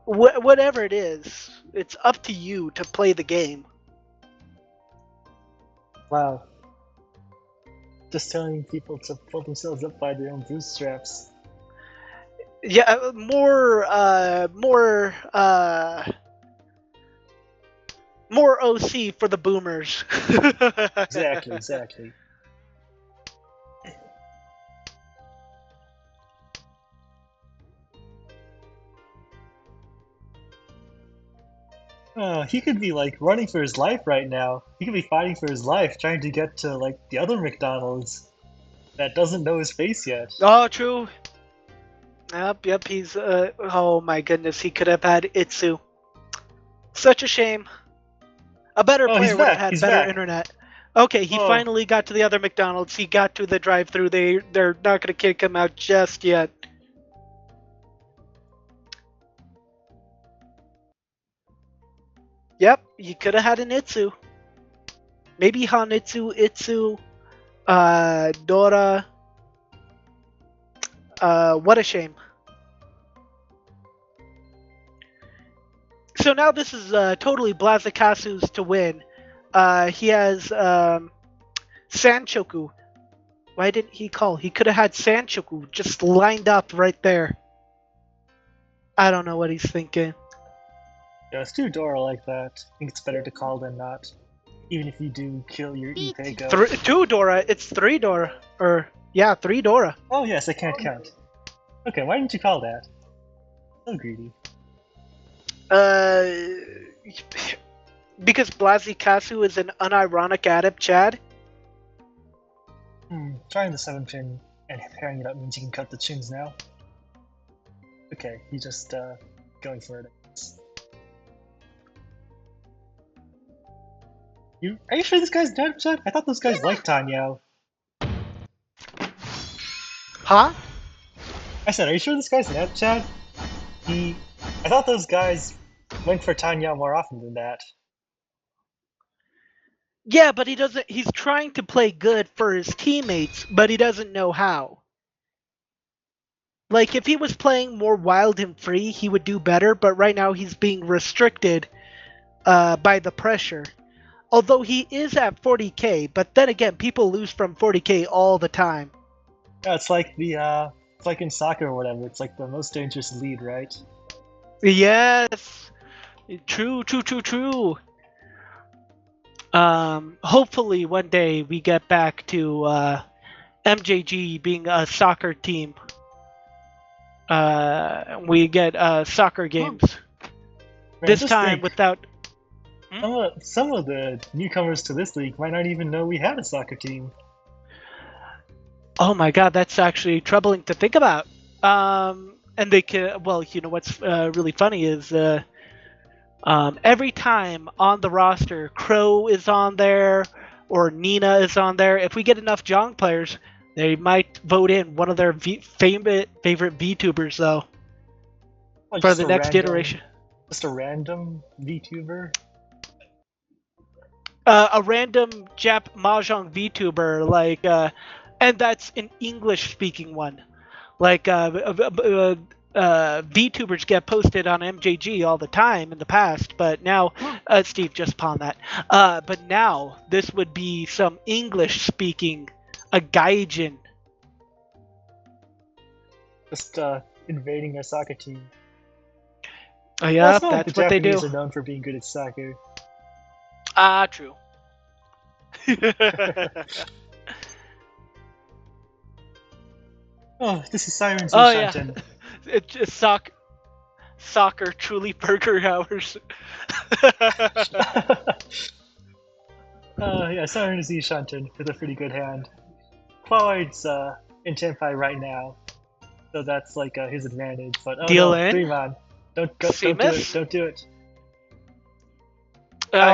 Speaker 4: Whatever it is, it's up to you to play the game.
Speaker 1: Wow. Just telling people to pull themselves up by their own bootstraps.
Speaker 4: Yeah, More OC for the boomers.
Speaker 1: Exactly, exactly. He could be like running for his life right now. He could be fighting for his life, trying to get to like the other McDonald's that doesn't know his face yet.
Speaker 4: Oh, true. Yep, he's, oh my goodness, he could have had Itsu. Such a shame. A better
Speaker 1: Oh, he's
Speaker 4: player would have
Speaker 1: back,
Speaker 4: had
Speaker 1: he's
Speaker 4: better
Speaker 1: back.
Speaker 4: internet. Okay, he
Speaker 1: Oh.
Speaker 4: finally got to the other McDonald's. He got to the drive-thru. They're not gonna kick him out just yet. Yep, you could have had an Itsu. Maybe Hanitsu, Itsu, Dora. What a shame. So now this is totally Blazikasu's to win. He has Sanchoku. Why didn't he call? He could have had Sanchoku just lined up right there. I don't know what he's thinking.
Speaker 1: Yeah, let's do Dora like that. I think it's better to call than not. Even if you do kill your Ipeco.
Speaker 4: Two Dora. It's three Dora. Or, yeah, three Dora.
Speaker 1: Oh yes, I can't count. Okay, why didn't you call that? So greedy.
Speaker 4: Because Blazikasu is an unironic adept, Chad.
Speaker 1: Trying the 7-pin and pairing it up means you can cut the chins now. Okay, he's just going for it. Are you sure this guy's dead, Chad? I thought those guys liked Tanya.
Speaker 4: Huh?
Speaker 1: I said, are you sure this guy's dead, Chad? I thought those guys went for Tanya more often than that.
Speaker 4: Yeah, but he doesn't. He's trying to play good for his teammates, but he doesn't know how. Like, if he was playing more wild and free, he would do better, but right now he's being restricted by the pressure. Although he is at 40k, but then again, people lose from 40k all the time.
Speaker 1: Yeah, it's like it's like in soccer or whatever. It's like the most dangerous lead, right?
Speaker 4: Yes, true. Hopefully one day we get back to MJG being a soccer team. We get soccer games.
Speaker 1: Man,
Speaker 4: This
Speaker 1: just
Speaker 4: time
Speaker 1: think,
Speaker 4: without.
Speaker 1: some of the newcomers to this league might not even know we had a soccer team.
Speaker 4: Oh my god, that's actually troubling to think about. And they can. Well, you know what's really funny is every time on the roster, Crow is on there or Nina is on there. If we get enough Jong players, they might vote in one of their favorite VTubers though
Speaker 1: Oh,
Speaker 4: for
Speaker 1: just
Speaker 4: the
Speaker 1: a
Speaker 4: next
Speaker 1: random-
Speaker 4: iteration.
Speaker 1: Just a random VTuber.
Speaker 4: A random Jap Mahjong VTuber, like, and that's an English-speaking one. Like, VTubers get posted on MJG all the time in the past, but now, Steve just pawned that. But now this would be some English-speaking, a Gaijin.
Speaker 1: Just invading a soccer team.
Speaker 4: Oh yeah,
Speaker 1: it's not like
Speaker 4: that's
Speaker 1: the
Speaker 4: what they do.
Speaker 1: Japanese are known for being good at soccer.
Speaker 4: Ah, true.
Speaker 1: Oh, this is Sirens
Speaker 4: Oh,
Speaker 1: and
Speaker 4: yeah.
Speaker 1: Shanton.
Speaker 4: It's just soccer, truly burger hours.
Speaker 1: Yeah, Sirens and Shanton with a pretty good hand. Cloyd's in Tenpai right now, so that's like his advantage. But oh
Speaker 4: Deal
Speaker 1: no,
Speaker 4: in?
Speaker 1: 3-man. Don't do it.
Speaker 4: Seamus?
Speaker 1: Don't do it.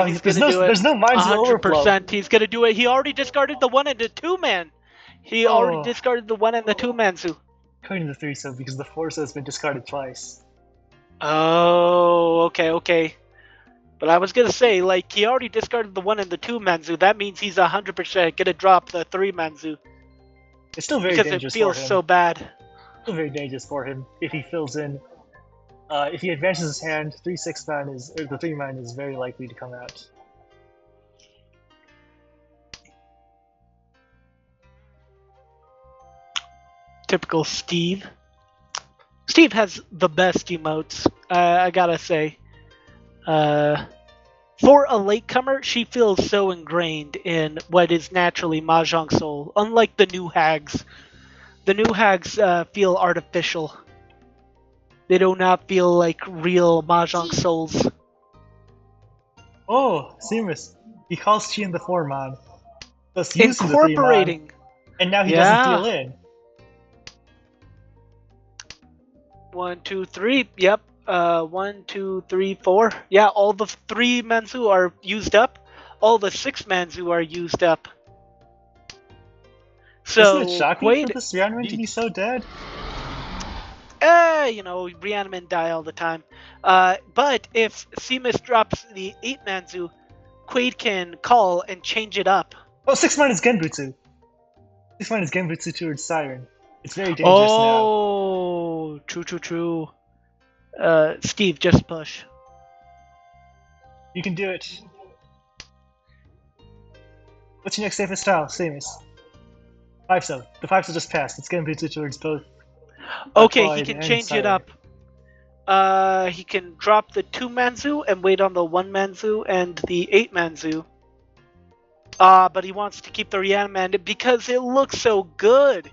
Speaker 4: He's
Speaker 1: there's
Speaker 4: gonna
Speaker 1: no
Speaker 4: do it.
Speaker 1: there's no Minds of Overflow.
Speaker 4: 100%. He's gonna do it. He already discarded the 1 and the 2-man. He already
Speaker 1: Oh.
Speaker 4: discarded the 1 and the 2-man, Zoo.
Speaker 1: Going to the 3 because the Forza has been discarded twice.
Speaker 4: Oh, okay. But I was gonna say, like, he already discarded the 1 and the 2-man, Zoo. That means he's 100% gonna drop the 3-man, Zoo.
Speaker 1: It's still very
Speaker 4: Because it
Speaker 1: dangerous
Speaker 4: feels
Speaker 1: for him.
Speaker 4: so bad.
Speaker 1: Still very dangerous for him if he fills in. If he advances his hand, 3-6-man is or the 3-man is very likely to come out.
Speaker 4: Typical Steve. Steve has the best emotes, I gotta say. For a latecomer, she feels so ingrained in what is naturally Mahjong Soul. Unlike the new hags, feel artificial. They do not feel like real Mahjong Souls.
Speaker 1: Oh, Seamus. He calls Chi in the 4 man. Thus using the 3 man.
Speaker 4: Incorporating.
Speaker 1: And now he
Speaker 4: Yeah.
Speaker 1: doesn't deal in.
Speaker 4: 1, 2, 3. Yep. 1, 2, 3, 4. Yeah, all the 3 Manzu are used up. All the 6 Manzu are used up. So
Speaker 1: Isn't it shocking
Speaker 4: Quaid,
Speaker 1: for this Rhiannon to be so dead?
Speaker 4: Rhiannon die all the time. But if Seamus drops the 8 Manzu, Quaid can call and change it up.
Speaker 1: Oh, 6 man is Genbutsu. 6 man is Genbutsu towards Siren. It's very dangerous now.
Speaker 4: Oh, true. Steve, just push.
Speaker 1: You can do it. What's your next safest style, Seamus? 5-so. The 5-so just passed. It's Genbutsu towards both.
Speaker 4: Okay, he
Speaker 1: Clyde
Speaker 4: can
Speaker 1: and
Speaker 4: change it
Speaker 1: Siren.
Speaker 4: up. He can drop the 2 Manzu and wait on the 1 Manzu and the 8 Manzu. But he wants to keep the Rhiannon because it looks so good.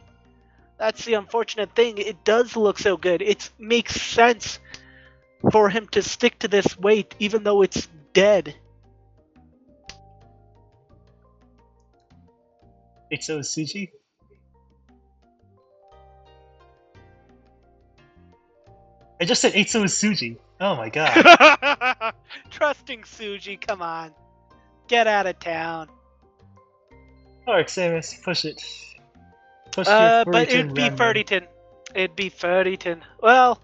Speaker 4: That's the unfortunate thing. It does look so good. It makes sense for him to stick to this weight even though it's dead.
Speaker 1: 8-so is Suji. I just said 8-so is Suji. Oh my god.
Speaker 4: Trusting Suji, come on. Get out of town.
Speaker 1: Alright, Samus, push it. Push your
Speaker 4: But
Speaker 1: Furryton
Speaker 4: it'd be
Speaker 1: Rhiannon.
Speaker 4: Furdyton. It'd be Furdyton. Well,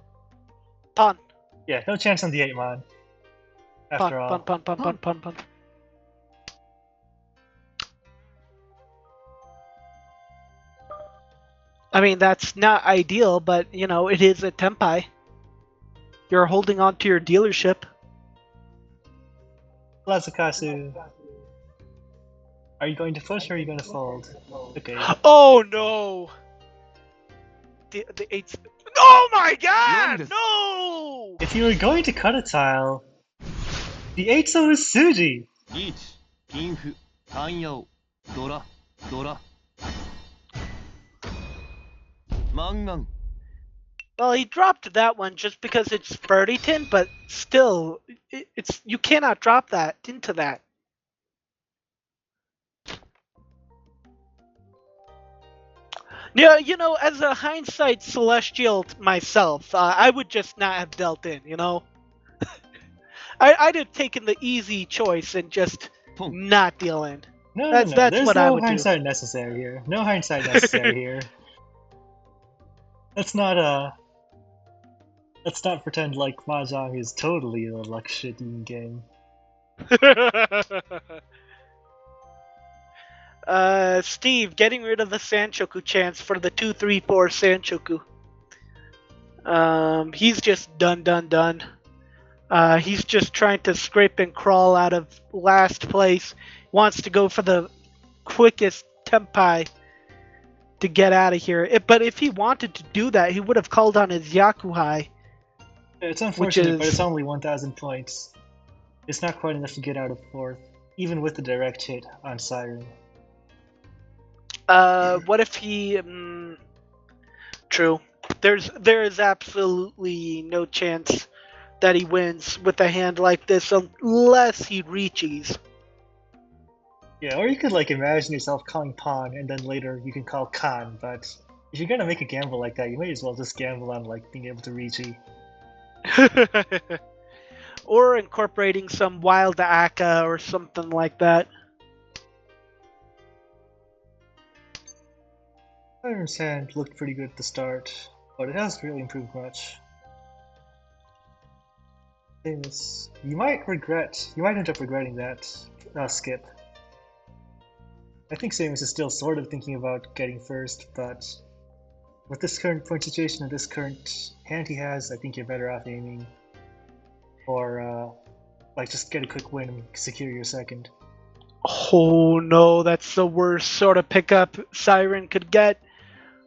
Speaker 4: pawn.
Speaker 1: Yeah, no chance on the 8 man. After all.
Speaker 4: Pawn. I mean, that's not ideal, but, you know, it is a Tempai. You're holding on to your dealership.
Speaker 1: Lazakasu. Are you going to push or are you going to fold? Okay.
Speaker 4: Oh, no! The 8's... Oh my god!
Speaker 2: Young
Speaker 4: No!
Speaker 1: If you were going to cut a tile, the 8-so is Suji!
Speaker 2: リーチ銀歩単陽ドラマンガン
Speaker 4: Well, he dropped that one just because it's Furdyton, but still, it's you cannot drop that into that. Yeah, you know, as a hindsight celestial myself, I would just not have dealt in, you know? I'd have taken the easy choice and just
Speaker 2: ポン
Speaker 4: not deal in.
Speaker 1: No,
Speaker 4: That's-
Speaker 1: no,
Speaker 4: that's
Speaker 1: there's
Speaker 4: what
Speaker 1: no
Speaker 4: I would do.
Speaker 1: hindsight necessary here. No hindsight necessary here. Let's not pretend like Mahjong is totally a luck shitting game.
Speaker 4: Steve, getting rid of the Sanchoku chance for the 2-3-4 Sanchoku. He's just done. He's just trying to scrape and crawl out of last place. Wants to go for the quickest Tempai to get out of here. But if he wanted to do that, he would have called on his Yakuhai.
Speaker 1: It's unfortunate, but
Speaker 4: is-
Speaker 1: it's only 1,000 points. It's not quite enough to get out of 4th, even with the direct hit on Siren.
Speaker 4: What if he? True. There is absolutely no chance that he wins with a hand like this unless he reaches.
Speaker 1: Yeah, or you could like imagine yourself calling pawn, and then later you can call Khan, but if you're gonna make a gamble like that, you may as well just gamble on like being able to reach E.
Speaker 4: Or incorporating some wild Aka or something like that.
Speaker 1: Siren's hand looked pretty good at the start, but it hasn't really improved much. Famous. You might end up regretting that skip. I think Samus is still sort of thinking about getting first, but with this current point situation and this current hand he has, I think you're better off aiming or like just get a quick win and secure your second.
Speaker 4: Oh no, that's the worst sort of pickup Siren could get.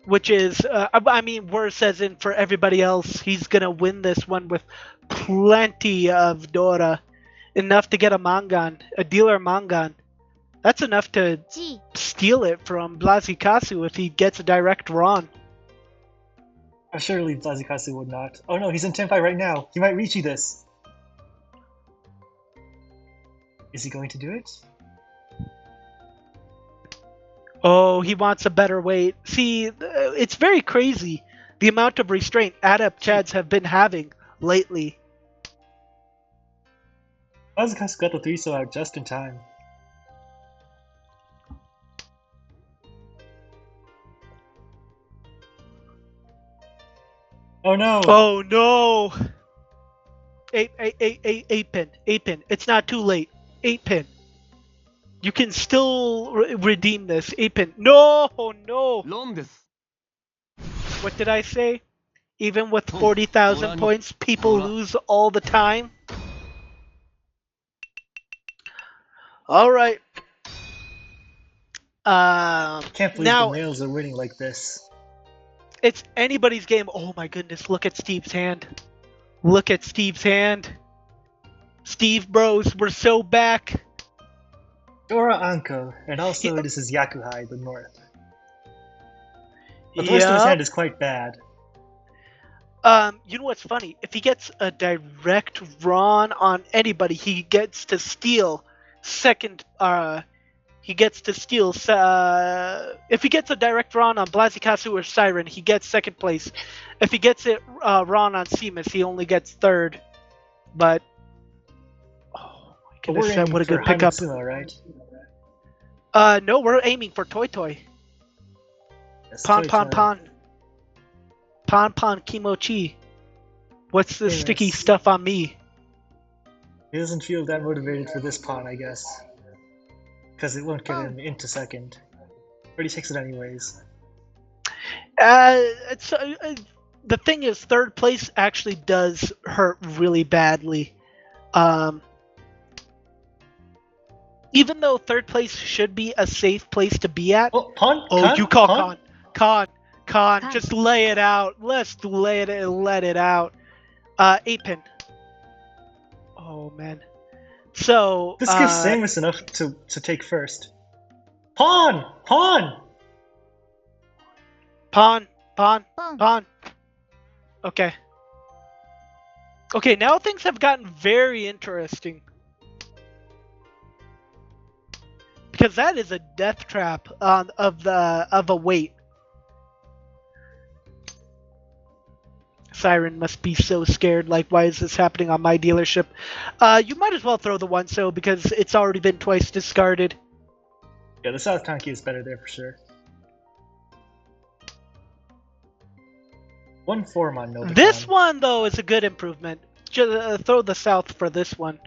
Speaker 4: Which is, I mean, worse as in for everybody else, he's gonna win this one with plenty of Dora enough to get a Mangan, a dealer Mangan. That's enough to
Speaker 3: G.
Speaker 4: steal it from Blazikasu if he gets a direct Ron.
Speaker 1: Surely Blazikasu would not. Oh no, he's in Tenpai right now. He might reach you this. Is he going to do it?
Speaker 4: Oh, he wants a better weight. See, it's very crazy the amount of restraint Adept Chads have been having lately.
Speaker 1: Blazikasu got the 3-so out just in time. Oh no!
Speaker 4: Oh no! 8 pin. It's not too late. 8 pin. You can still redeem this. 8 pin. No, no.
Speaker 2: ロンです
Speaker 4: What did I say? Even with 40,000 points, people lose all the time. All right.
Speaker 1: Can't believe
Speaker 4: now
Speaker 1: the males are winning like this.
Speaker 4: it's anybody's game. Oh my goodness! Look at Steve's hand. Look at Steve's hand. Steve Bros, we're so back.
Speaker 1: Dora Anko, and also this is Yakuhai, the north. But the rest of his hand is quite bad.
Speaker 4: You know what's funny? If he gets a direct run on anybody, he gets to steal second. He gets to steal. If he gets a direct run on Blazikasu or Siren, he gets second place. If he gets it run on Seamus, he only gets third. But oh my
Speaker 1: But we're
Speaker 4: goodness,
Speaker 1: aiming
Speaker 4: what a
Speaker 1: for
Speaker 4: good pickup!
Speaker 1: Hanatsuno, right?
Speaker 4: No, we're aiming for Toy Toy.
Speaker 1: Yes,
Speaker 4: Pon
Speaker 1: Toy
Speaker 4: Pon
Speaker 1: Toy.
Speaker 4: Pon. Pon Pon Kimochi. What's the
Speaker 1: Yes.
Speaker 4: sticky stuff on me?
Speaker 1: He doesn't feel that motivated for this pawn, I guess. Because it won't get him into second. But he takes it anyways.
Speaker 4: The thing is, third place actually does hurt really badly. Even though third place should be a safe place to be at.
Speaker 1: Oh, pawn?
Speaker 4: Oh,
Speaker 1: Con?
Speaker 4: you call
Speaker 1: Pawn?
Speaker 4: Con. Just lay it out. Let's let it out. 8 pin. Oh man. So
Speaker 1: This gives Samus enough to take first. Pawn! Pawn!
Speaker 4: Pawn.
Speaker 3: Pon.
Speaker 4: Okay. Okay, now things have gotten very interesting. Because that is a death trap of a weight. Siren must be so scared, like, why is this happening on my dealership? You might as well throw the 1-so because it's already been twice discarded.
Speaker 1: Yeah, the South Tanki is better there for sure. 1-4 on Nobicon.
Speaker 4: This one, though, is a good improvement. Just, throw the South for this one.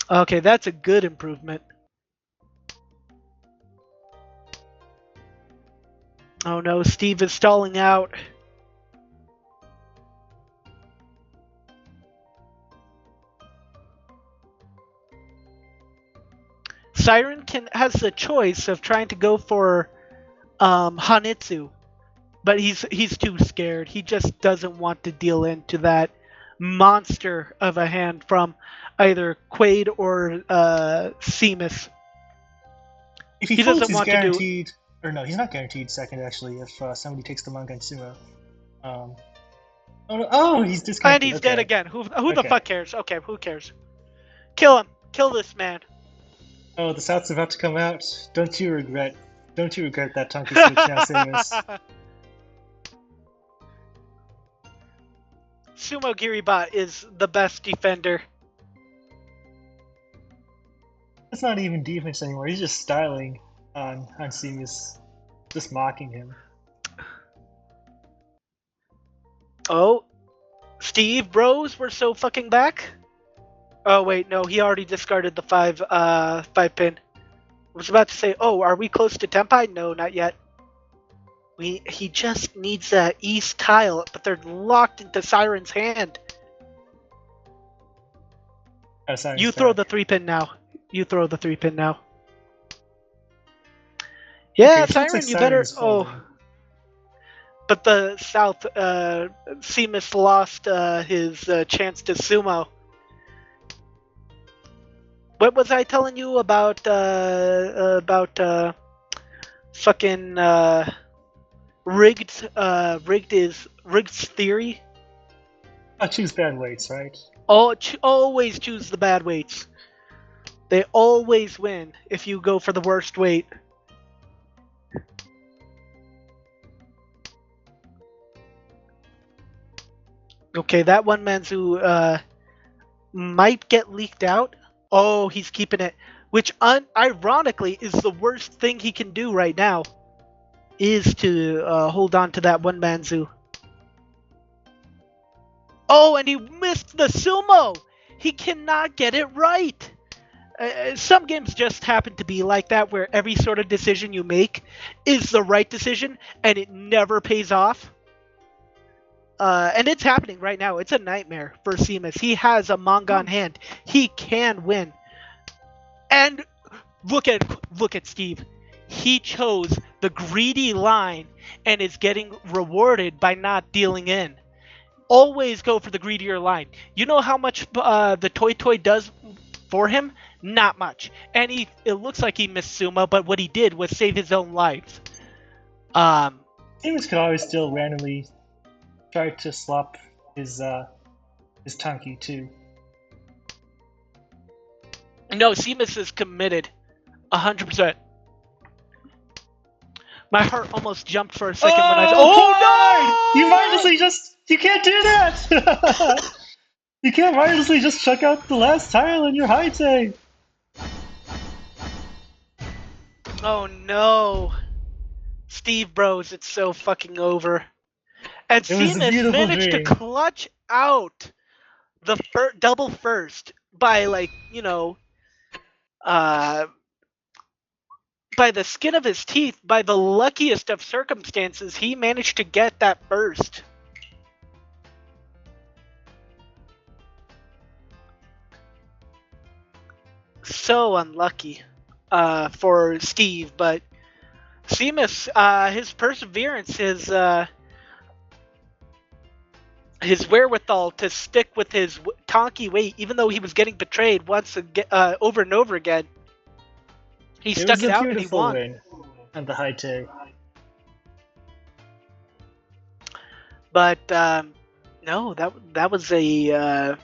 Speaker 4: Okay, that's a good improvement. Oh no, Steve is stalling out. Siren has the choice of trying to go for Hanitsu, but he's too scared. He just doesn't want to deal into that monster of a hand from either Quaid or Seamus.
Speaker 1: If he
Speaker 4: He
Speaker 1: folds,
Speaker 4: doesn't
Speaker 1: he's
Speaker 4: want to do-
Speaker 1: guaranteed... Or no, he's not guaranteed second, actually, if somebody takes the Mangan Sumo. Oh, no. Oh, he's disconnected.
Speaker 4: And he's
Speaker 1: Okay.
Speaker 4: dead again. Who the
Speaker 1: Okay.
Speaker 4: fuck cares? Okay, who cares? Kill him. Kill this man.
Speaker 1: Oh, the South's about to come out. Don't you regret that Tanki switch now, Samus.
Speaker 4: Sumo Giribot is the best defender.
Speaker 1: It's not even defense anymore. He's just styling on Seamus, just mocking him.
Speaker 4: Oh, Steve Bros, we're so fucking back. Oh wait, no, he already discarded the 5 pin. I was about to say, oh, are we close to Tenpai? No, not yet. He just needs that east tile, but they're locked into Siren's hand.
Speaker 1: Oh, sorry,
Speaker 4: You throw the 3 pin now. You throw the 3 pin now. Yeah,
Speaker 1: Okay, it looks
Speaker 4: Siren,
Speaker 1: like
Speaker 4: you better.
Speaker 1: Siren's
Speaker 4: Oh,
Speaker 1: folding.
Speaker 4: but the South, Seamus lost his chance to sumo. What was I telling you about fucking Rigged's theory?
Speaker 1: I choose bad weights, right?
Speaker 4: Always choose the bad weights. They always win if you go for the worst weight. Okay, that one Manzu might get leaked out. Oh, he's keeping it. Which, ironically, is the worst thing he can do right now. Is to hold on to that one Manzu. Oh, and he missed the sumo! He cannot get it right! Some games just happen to be like that, where every sort of decision you make is the right decision, and it never pays off. And it's happening right now. It's a nightmare for Seamus. He has a manga on hand. He can win. And look at Steve. He chose the greedy line and is getting rewarded by not dealing in. Always go for the greedier line. You know how much the Toy does for him? Not much. And it looks like he missed sumo, but what he did was save his own life.
Speaker 1: Seamus could always still randomly try to swap his Tanki too.
Speaker 4: No, Seamus is committed. 100%. My heart almost jumped for a second when I...
Speaker 1: Oh no! You mindlessly you can't do that! You can't mindlessly just chuck out the last tile in your high tag!
Speaker 4: Oh no! Steve Bros, it's so fucking over. And Seamus managed to clutch out the double first by, like, you know, by the skin of his teeth. By the luckiest of circumstances, he managed to get that first. So unlucky for Steve, but Seamus, his perseverance, his wherewithal to stick with his Tanki weight, even though he was getting betrayed once again, over and over again, he stuck it out and he won.
Speaker 1: Win on the high tag.
Speaker 4: But no, that was a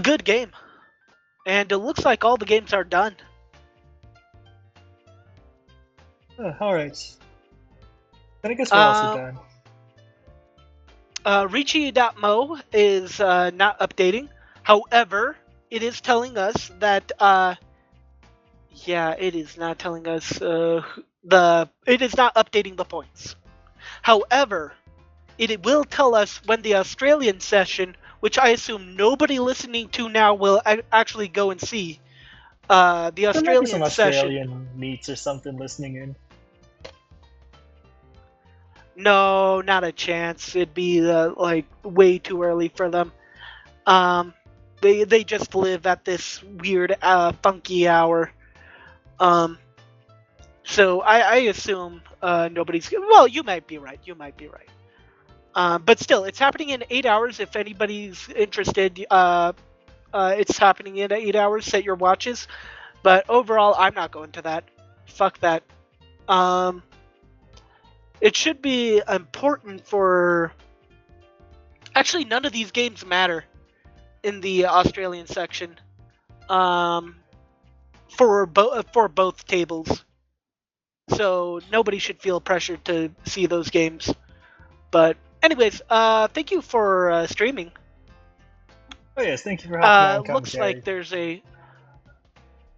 Speaker 4: good game, and it looks like all the games are done.
Speaker 1: All right. Then I guess we're also done.
Speaker 4: Richie.mo is not updating. However, it is telling us that it is not telling us it is not updating the points. However, it will tell us when the Australian session, which I assume nobody listening to now will actually go and see. The Australian
Speaker 1: some
Speaker 4: session.
Speaker 1: Australian meets or something listening in.
Speaker 4: No, not a chance. It'd be like way too early for them. They just live at this weird funky hour. So I assume nobody's. Well, you might be right. But still, it's happening in 8 hours. If anybody's interested, it's happening in 8 hours. Set your watches. But overall, I'm not going to that. Fuck that. It should be important for... Actually, none of these games matter in the Australian section for both tables. So nobody should feel pressured to see those games. But anyways, thank you for streaming.
Speaker 1: Oh yes, thank you for having me on.
Speaker 4: Looks like there's a...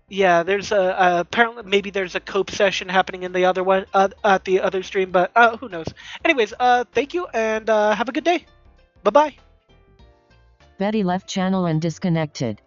Speaker 4: Yeah, there's apparently maybe there's a cope session happening in the other one at the other stream, but who knows? Anyways, thank you and have a good day. Bye bye.
Speaker 5: Betty left channel and disconnected.